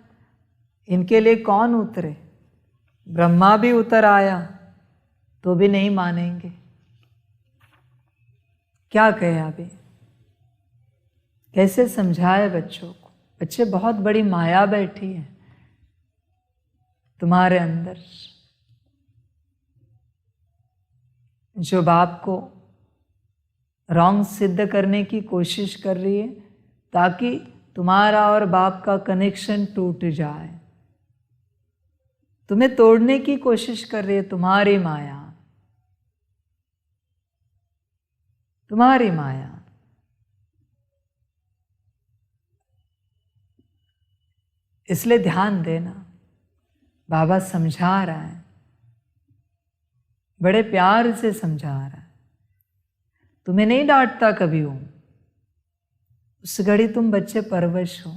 इनके लिए कौन उतरे, ब्रह्मा भी उतर आया तो भी नहीं मानेंगे। क्या कहे अभी, कैसे समझाए बच्चों को। बच्चे बहुत बड़ी माया बैठी है तुम्हारे अंदर, जो बाप को रॉन्ग सिद्ध करने की कोशिश कर रही है ताकि तुम्हारा और बाप का कनेक्शन टूट जाए। तुम्हें तोड़ने की कोशिश कर रही है तुम्हारी माया, तुम्हारी माया। इसलिए ध्यान देना, बाबा समझा रहा है, बड़े प्यार से समझा रहा है। तुम्हें नहीं डांटता कभी हूं, उस घड़ी तुम बच्चे परवश हो।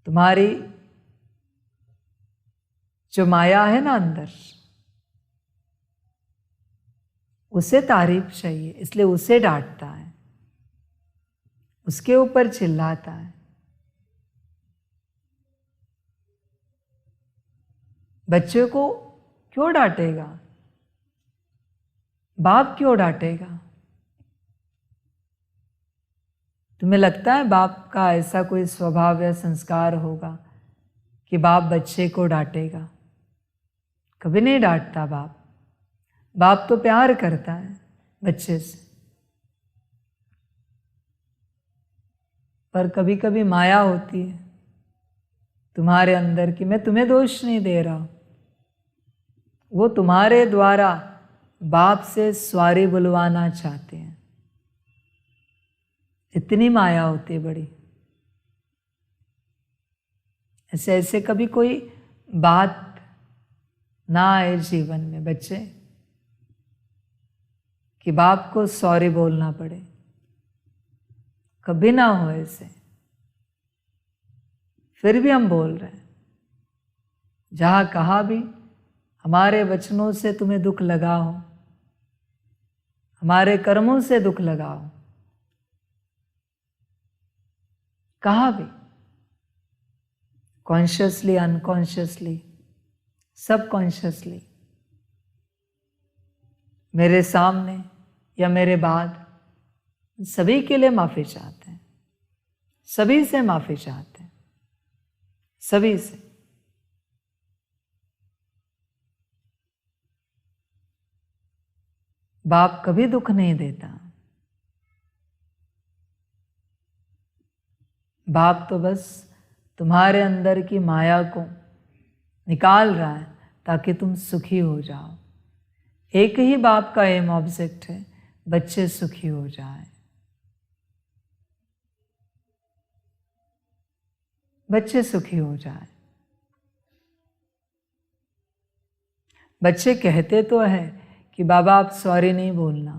तुम्हारी जो माया है ना अंदर, उसे तारीफ चाहिए, इसलिए उसे डांटता है, उसके ऊपर चिल्लाता है। बच्चे को क्यों डांटेगा, बाप क्यों डांटेगा। तुम्हें लगता है बाप का ऐसा कोई स्वभाव या संस्कार होगा कि बाप बच्चे को डांटेगा? कभी नहीं डांटता बाप। बाप तो प्यार करता है बच्चे से, पर कभी कभी माया होती है तुम्हारे अंदर की। मैं तुम्हें दोष नहीं दे रहा, वो तुम्हारे द्वारा बाप से सॉरी बुलवाना चाहते हैं। इतनी माया होती है बड़ी। ऐसे ऐसे कभी कोई बात ना आए जीवन में बच्चे कि बाप को सॉरी बोलना पड़े, कभी ना हो ऐसे। फिर भी हम बोल रहे हैं, जहां कहा भी हमारे वचनों से तुम्हें दुख लगा हो, हमारे कर्मों से दुख लगा हो, कहा भी, कॉन्शियसली, अनकॉन्शियसली, सबकॉन्शियसली, मेरे सामने या मेरे बाद, सभी के लिए माफी चाहते हैं, सभी से माफी चाहते हैं, सभी से। बाप कभी दुख नहीं देता। बाप तो बस तुम्हारे अंदर की माया को निकाल रहा है ताकि तुम सुखी हो जाओ। एक ही बाप का एम ऑब्जेक्ट है, बच्चे सुखी हो जाए, बच्चे सुखी हो जाए। बच्चे कहते तो है कि बाबा आप सॉरी नहीं बोलना,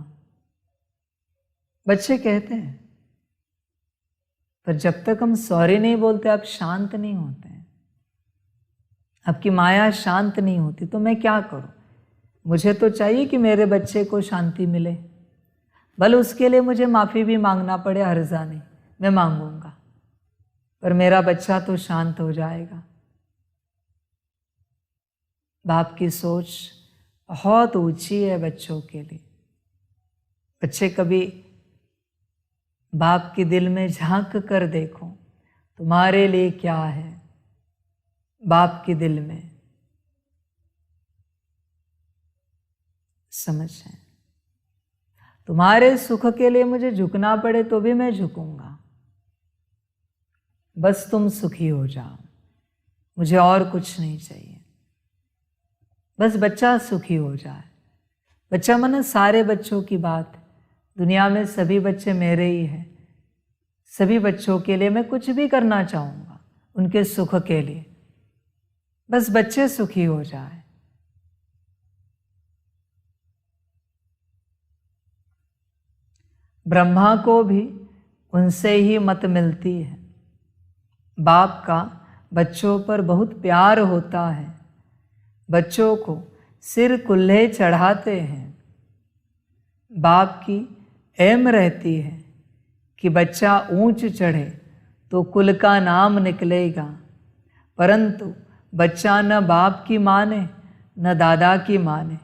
बच्चे कहते हैं, पर जब तक हम सॉरी नहीं बोलते आप शांत नहीं होते हैं, आपकी माया शांत नहीं होती। तो मैं क्या करूं? मुझे तो चाहिए कि मेरे बच्चे को शांति मिले, भले उसके लिए मुझे माफ़ी भी मांगना पड़े, हर्जा नहीं, मैं मांगूंगा, पर मेरा बच्चा तो शांत हो जाएगा। बाप की सोच बहुत ऊंची है बच्चों के लिए। बच्चे कभी बाप के दिल में झांक कर देखो तुम्हारे लिए क्या है। बाप के दिल में समझें, तुम्हारे सुख के लिए मुझे झुकना पड़े तो भी मैं झुकूंगा, बस तुम सुखी हो जाओ, मुझे और कुछ नहीं चाहिए। बस बच्चा सुखी हो जाए। बच्चा माने सारे बच्चों की बात, दुनिया में सभी बच्चे मेरे ही हैं। सभी बच्चों के लिए मैं कुछ भी करना चाहूँगा, उनके सुख के लिए, बस बच्चे सुखी हो जाए। ब्रह्मा को भी उनसे ही मत मिलती है। बाप का बच्चों पर बहुत प्यार होता है, बच्चों को सिर कुल्हे चढ़ाते हैं। बाप की एम रहती है कि बच्चा ऊंच चढ़े तो कुल का नाम निकलेगा, परंतु बच्चा न बाप की माने न दादा की माने,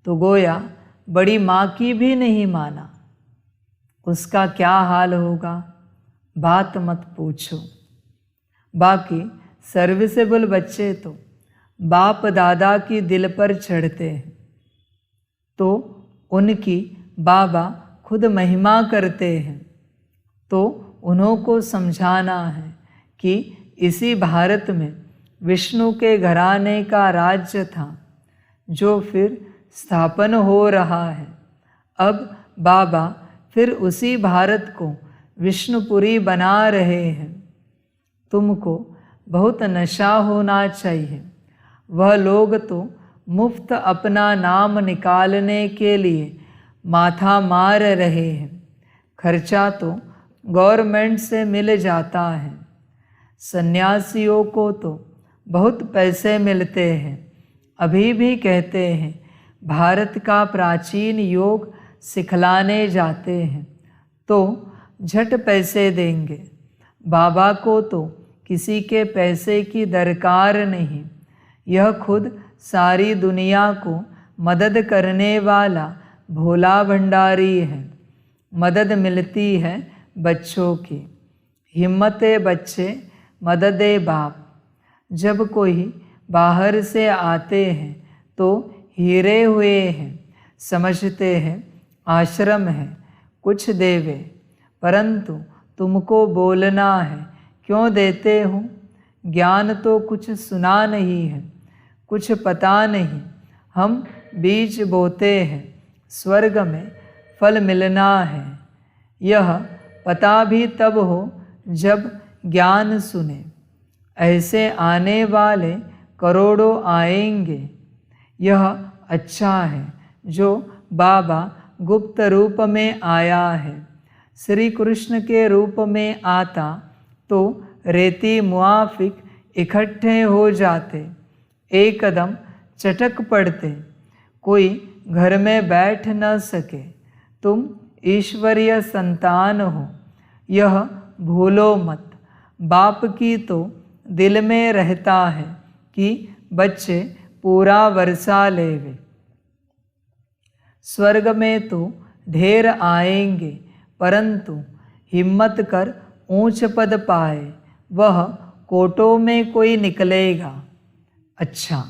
तो गोया बड़ी माँ की भी नहीं माना, उसका क्या हाल होगा बात मत पूछो। बाकी सर्विसेबल बच्चे तो बाप दादा की दिल पर चढ़ते हैं, तो उनकी बाबा खुद महिमा करते हैं, तो उन्हों को समझाना है कि इसी भारत में विष्णु के घराने का राज्य था जो फिर स्थापन हो रहा है। अब बाबा फिर उसी भारत को विष्णुपुरी बना रहे हैं। तुमको बहुत नशा होना चाहिए। वह लोग तो मुफ्त अपना नाम निकालने के लिए माथा मार रहे हैं, खर्चा तो गवर्नमेंट से मिल जाता है। सन्यासियों को तो बहुत पैसे मिलते हैं, अभी भी कहते हैं भारत का प्राचीन योग सिखलाने जाते हैं, तो झट पैसे देंगे। बाबा को तो किसी के पैसे की दरकार नहीं, यह खुद सारी दुनिया को मदद करने वाला भोला भंडारी है। मदद मिलती है बच्चों की, हिम्मते बच्चे मददे बाप। जब कोई बाहर से आते हैं तो हीरे हुए हैं, समझते हैं आश्रम है कुछ देवे, परंतु तुमको बोलना है क्यों देते हो। ज्ञान तो कुछ सुना नहीं है, कुछ पता नहीं। हम बीज बोते हैं, स्वर्ग में फल मिलना है। यह पता भी तब हो जब ज्ञान सुने। ऐसे आने वाले करोड़ों आएंगे। यह अच्छा है जो बाबा गुप्त रूप में आया है। श्री कृष्ण के रूप में आता तो रेती मुआफिक इकट्ठे हो जाते, एकदम चटक पड़ते, कोई घर में बैठ न सके। तुम ईश्वरीय संतान हो, यह भूलो मत। बाप की तो दिल में रहता है कि बच्चे पूरा वर्षा लेवे। स्वर्ग में तो ढेर आएंगे, परंतु हिम्मत कर ऊंच पद पाए वह कोटों में कोई निकलेगा। अच्छा,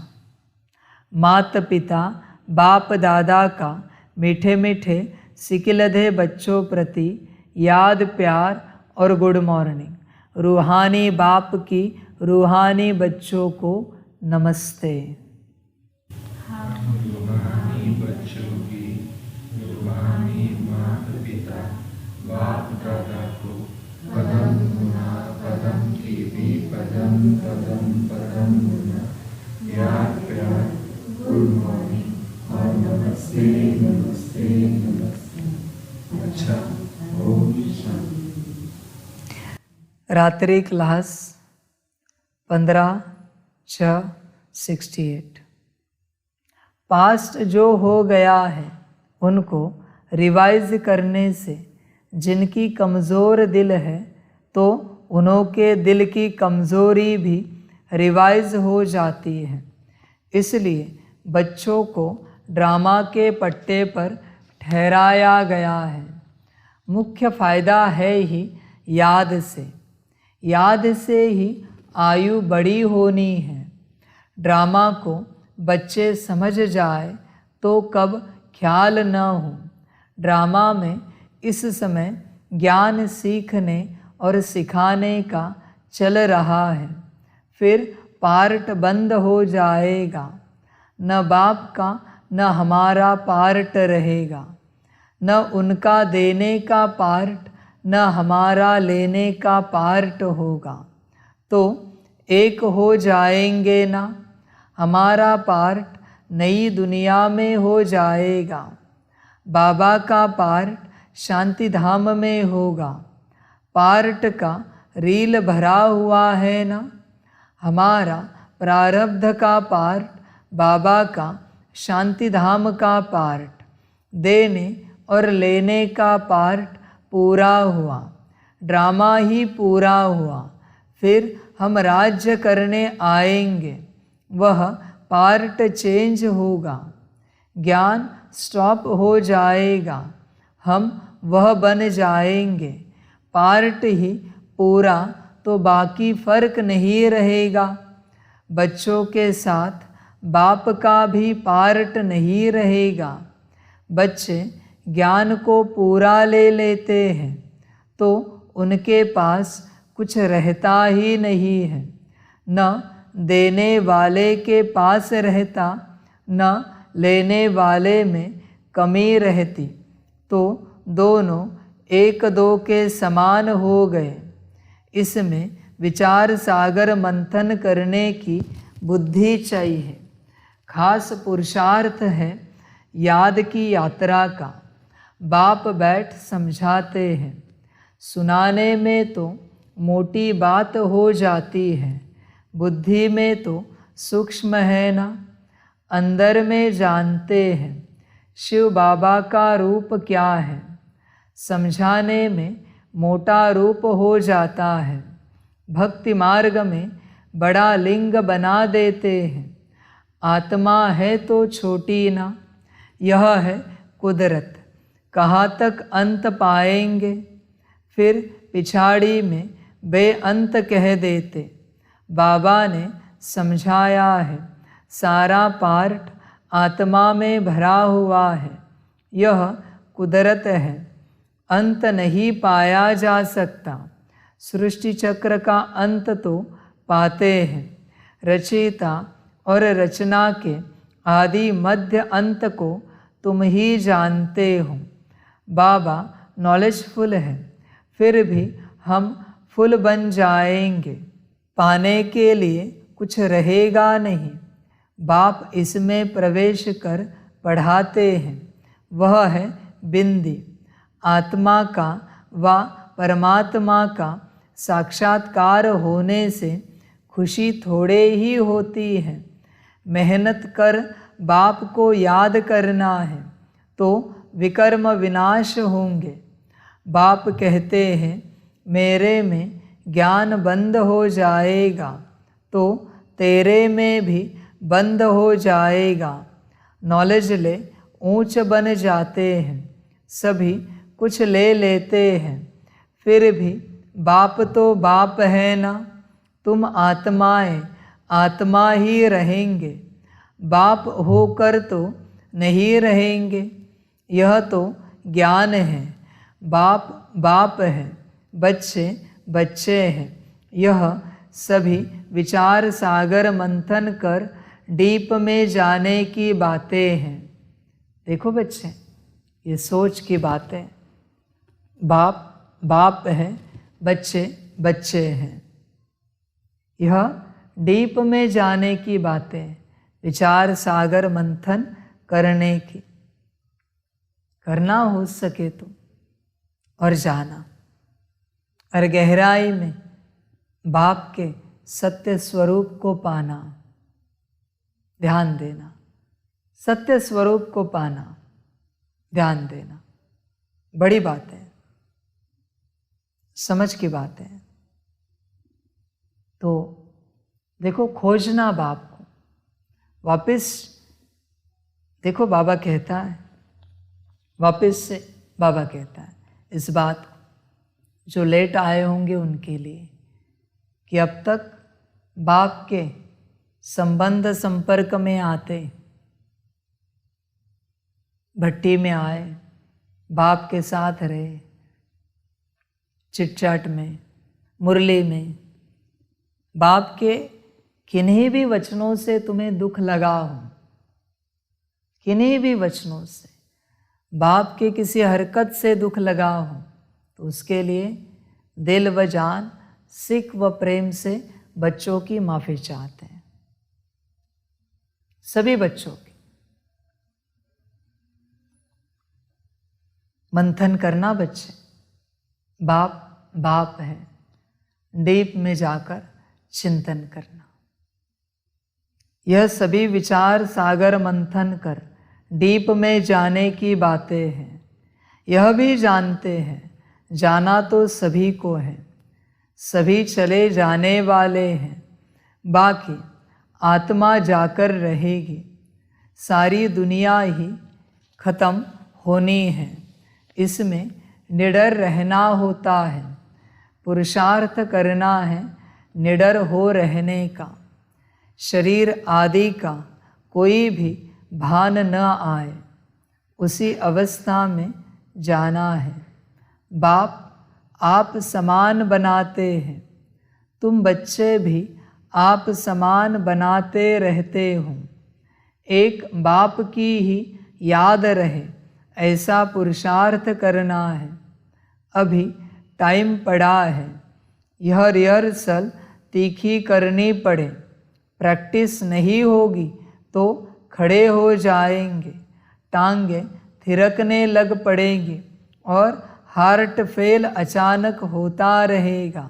माता पिता बाप दादा का मीठे मीठे सिकिलधे बच्चों प्रति याद प्यार और गुड मॉर्निंग। रूहानी बाप की रूहानी बच्चों को नमस्ते। रूहानी बच्चों की रूहानी माता पिता बाप दादा को पदम गुना पदम की भी पदम पदम पदम गुना याद प्यार गुड मॉर्निंग और नमस्ते नमस्ते नमस्ते। अच्छा, ओम शांति। रात्रि क्लास 15/6/68। पास्ट जो हो गया है उनको रिवाइज करने से जिनकी कमज़ोर दिल है तो उन्हों के दिल की कमज़ोरी भी रिवाइज हो जाती है। इसलिए बच्चों को ड्रामा के पट्टे पर ठहराया गया है। मुख्य फायदा है ही याद से। याद से ही आयु बड़ी होनी है। ड्रामा को बच्चे समझ जाए तो कब ख्याल न हो। ड्रामा में इस समय ज्ञान सीखने और सिखाने का चल रहा है। फिर पार्ट बंद हो जाएगा। न बाप का न हमारा पार्ट रहेगा। न उनका देने का पार्ट न हमारा लेने का पार्ट होगा। तो एक हो जाएंगे ना। हमारा पार्ट नई दुनिया में हो जाएगा। बाबा का पार्ट शांति धाम में होगा। पार्ट का रील भरा हुआ है ना। हमारा प्रारब्ध का पार्ट, बाबा का शांति धाम का पार्ट, देने और लेने का पार्ट पूरा हुआ। ड्रामा ही पूरा हुआ। फिर हम राज्य करने आएंगे। वह पार्ट चेंज होगा। ज्ञान स्टॉप हो जाएगा। हम वह बन जाएंगे। पार्ट ही पूरा तो बाकी फर्क नहीं रहेगा। बच्चों के साथ बाप का भी पार्ट नहीं रहेगा। बच्चे ज्ञान को पूरा ले लेते हैं तो उनके पास कुछ रहता ही नहीं है। न देने वाले के पास रहता, न लेने वाले में कमी रहती। तो दोनों एक दो के समान हो गए। इसमें विचार सागर मंथन करने की बुद्धि चाहिए। खास पुरुषार्थ है याद की यात्रा का। बाप बैठ समझाते हैं। सुनाने में तो मोटी बात हो जाती है, बुद्धि में तो सूक्ष्म है ना। अंदर में जानते हैं शिव बाबा का रूप क्या है। समझाने में मोटा रूप हो जाता है। भक्ति मार्ग में बड़ा लिंग बना देते हैं। आत्मा है तो छोटी ना। यह है कुदरत। कहाँ तक अंत पाएंगे। फिर पिछाड़ी में बेअंत कह देते। बाबा ने समझाया है सारा पार्ट आत्मा में भरा हुआ है। यह कुदरत है। अंत नहीं पाया जा सकता। सृष्टि चक्र का अंत तो पाते हैं। रचयिता और रचना के आदि मध्य अंत को तुम ही जानते हो। बाबा नॉलेजफुल है, फिर भी हम फुल बन जाएंगे। पाने के लिए कुछ रहेगा नहीं। बाप इसमें प्रवेश कर पढ़ाते हैं। वह है बिंदी। आत्मा का व परमात्मा का साक्षात्कार होने से खुशी थोड़े ही होती है। मेहनत कर बाप को याद करना है तो विकर्म विनाश होंगे। बाप कहते हैं मेरे में ज्ञान बंद हो जाएगा तो तेरे में भी बंद हो जाएगा। नॉलेज ले ऊंच बन जाते हैं। सभी कुछ ले लेते हैं, फिर भी बाप तो बाप है ना। तुम आत्माएं आत्मा ही रहेंगे। बाप होकर तो नहीं रहेंगे। यह तो ज्ञान है। बाप बाप है, बच्चे बच्चे हैं। यह सभी विचार सागर मंथन कर डीप में जाने की बातें हैं। देखो बच्चे, ये सोच की बातें। बाप बाप है, बच्चे बच्चे हैं। यह डीप में जाने की बातें, विचार सागर मंथन करने की। करना हो सके तो और जाना, और गहराई में बाप के सत्य स्वरूप को पाना। ध्यान देना, सत्य स्वरूप को पाना, ध्यान देना। बड़ी बात है, समझ की बात है। तो देखो, खोजना बाप को वापस। देखो बाबा कहता है, वापस से बाबा कहता है इस बात जो लेट आए होंगे उनके लिए कि अब तक बाप के संबंध संपर्क में आते, भट्टी में आए, बाप के साथ रहे, चिटचाट में, मुरली में, बाप के किन्हीं भी वचनों से तुम्हें दुख लगा हो, किन्हीं भी वचनों से, बाप के किसी हरकत से दुख लगा हो, तो उसके लिए दिल व जान, सिख व प्रेम से बच्चों की माफ़ी चाहते हैं, सभी बच्चों की। मंथन करना बच्चे, बाप बाप है, डीप में जाकर चिंतन करना। यह सभी विचार सागर मंथन कर डीप में जाने की बातें हैं। यह भी जानते हैं जाना तो सभी को है, सभी चले जाने वाले हैं, बाकी आत्मा जाकर रहेगी, सारी दुनिया ही खत्म होनी है, इसमें निडर रहना होता है, पुरुषार्थ करना है निडर हो रहने का, शरीर आदि का कोई भी भान न आए, उसी अवस्था में जाना है। बाप आप समान बनाते हैं, तुम बच्चे भी आप समान बनाते रहते हो, एक बाप की ही याद रहे ऐसा पुरुषार्थ करना है। अभी टाइम पड़ा है, यह रिहर्सल तीखी करनी पड़े, प्रैक्टिस नहीं होगी तो खड़े हो जाएंगे, टांगे थिरकने लग पड़ेंगी और हार्ट फेल अचानक होता रहेगा।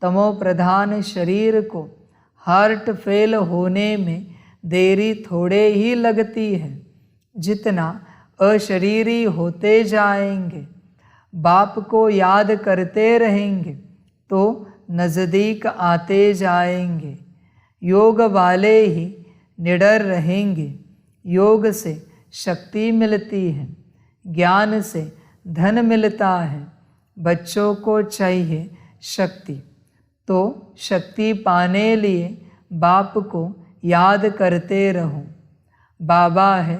तमो प्रधान शरीर को हार्ट फेल होने में देरी थोड़े ही लगती है, जितना अशरीरी होते जाएंगे, बाप को याद करते रहेंगे तो नज़दीक आते जाएंगे। योग वाले ही निडर रहेंगे, योग से शक्ति मिलती है, ज्ञान से धन मिलता है। बच्चों को चाहिए शक्ति, तो शक्ति पाने लिए बाप को याद करते रहो। बाबा है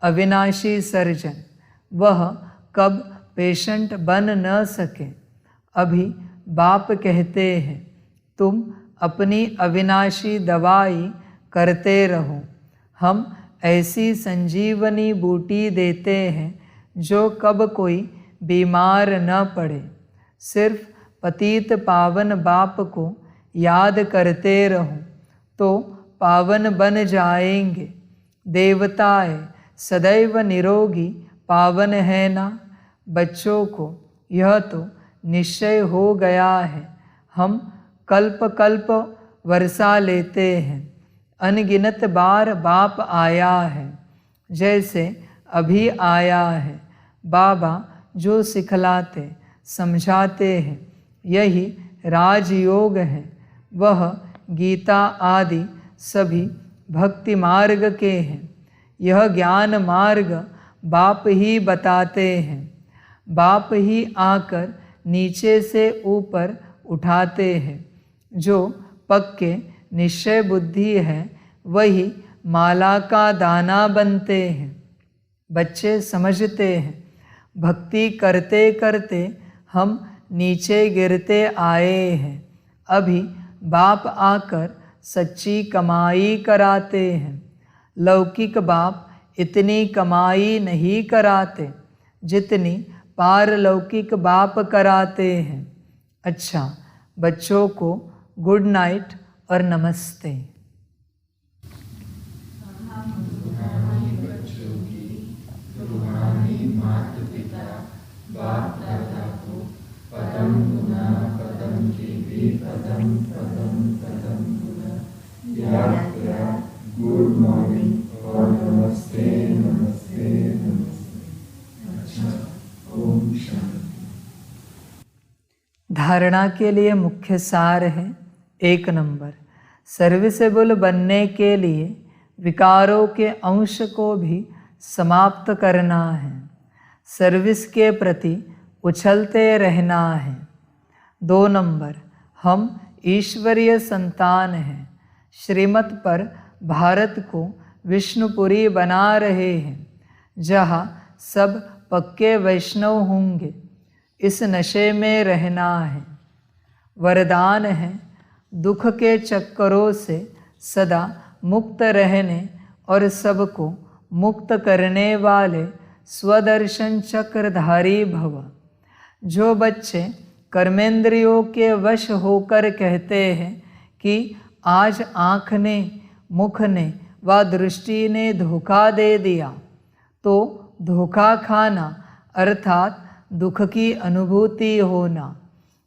अविनाशी सर्जन, वह कब पेशेंट बन न सके। अभी बाप कहते हैं तुम अपनी अविनाशी दवाई करते रहो, हम ऐसी संजीवनी बूटी देते हैं जो कब कोई बीमार न पड़े। सिर्फ पतित पावन बाप को याद करते रहो तो पावन बन जाएंगे। देवताएं सदैव निरोगी पावन है ना। बच्चों को यह तो निश्चय हो गया है, हम कल्प कल्प वर्षा लेते हैं, अनगिनत बार बाप आया है, जैसे अभी आया है। बाबा जो सिखलाते समझाते हैं यही राजयोग है, वह गीता आदि सभी भक्ति मार्ग के हैं। यह ज्ञान मार्ग बाप ही बताते हैं, बाप ही आकर नीचे से ऊपर उठाते हैं। जो पक्के निश्चय बुद्धि है वही माला का दाना बनते हैं। बच्चे समझते हैं भक्ति करते करते हम नीचे गिरते आए हैं, अभी बाप आकर सच्ची कमाई कराते हैं। लौकिक बाप इतनी कमाई नहीं कराते जितनी पारलौकिक बाप कराते हैं। अच्छा, बच्चों को गुड नाइट और नमस्ते। बच्चों की रूहानी माता पिता बाप दादा को पदम गुना पदम की भी पदम पदम पदम गुना याद करा। गुड मॉर्निंग और नमस्ते नमस्ते नमस्ते। अच्छा, ओम शांति। धारणा के लिए मुख्य सार है 1 नंबर, सर्विसेबल बनने के लिए विकारों के अंश को भी समाप्त करना है। सर्विस के प्रति उछलते रहना है। 2 नंबर, हम ईश्वरीय संतान हैं। श्रीमत पर भारत को विष्णुपुरी बना रहे हैं, जहाँ सब पक्के वैष्णव होंगे। इस नशे में रहना है। वरदान है, दुख के चक्करों से सदा मुक्त रहने और सबको मुक्त करने वाले स्वदर्शन चक्रधारी भव। जो बच्चे कर्मेंद्रियों के वश होकर कहते हैं कि आज आँख ने, मुख ने व दृष्टि ने धोखा दे दिया, तो धोखा खाना अर्थात दुख की अनुभूति होना।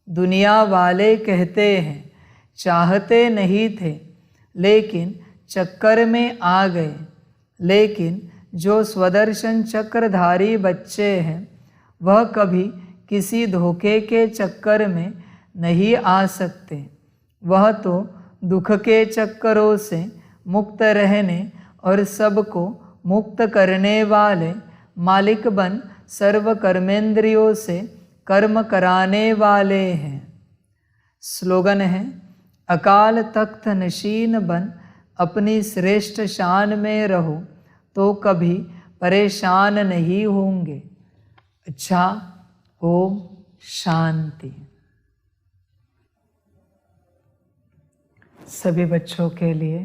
दुनिया वाले कहते हैं चाहते नहीं थे लेकिन चक्कर में आ गए, लेकिन जो स्वदर्शन चक्रधारी बच्चे हैं वह कभी किसी धोखे के चक्कर में नहीं आ सकते। वह तो दुख के चक्करों से मुक्त रहने और सबको मुक्त करने वाले मालिक बन सर्व कर्मेंद्रियों से कर्म कराने वाले हैं। स्लोगन है, अकाल तख्त नशीन बन अपनी श्रेष्ठ शान में रहो तो कभी परेशान नहीं होंगे। अच्छा, ओम शांति। सभी बच्चों के लिए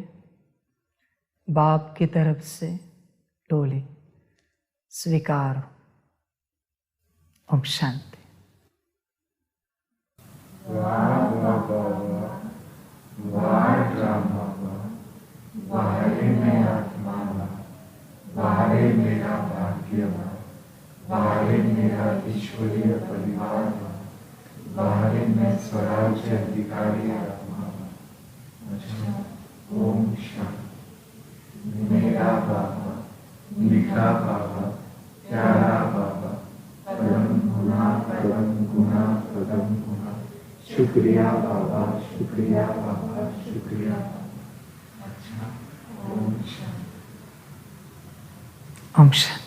बाप की तरफ से टोली स्वीकार। ओम शांति। वाहे मैं आत्मा, वाहे मेरा भाग्य, वाहे मेरा ईश्वरीय परिवार, वाहे मैं स्वराज्य अधिकारी आत्मा। अच्छा, ओम शांति। मेरा बाबा, मीठा बाबा, प्यारा बाबा, परम गुना परम गुना परम गुना। शुक्रिया बाबा, शुक्रिया बाबा, शुक्रिया। अच्छा, ओम शांति। ओम शांति।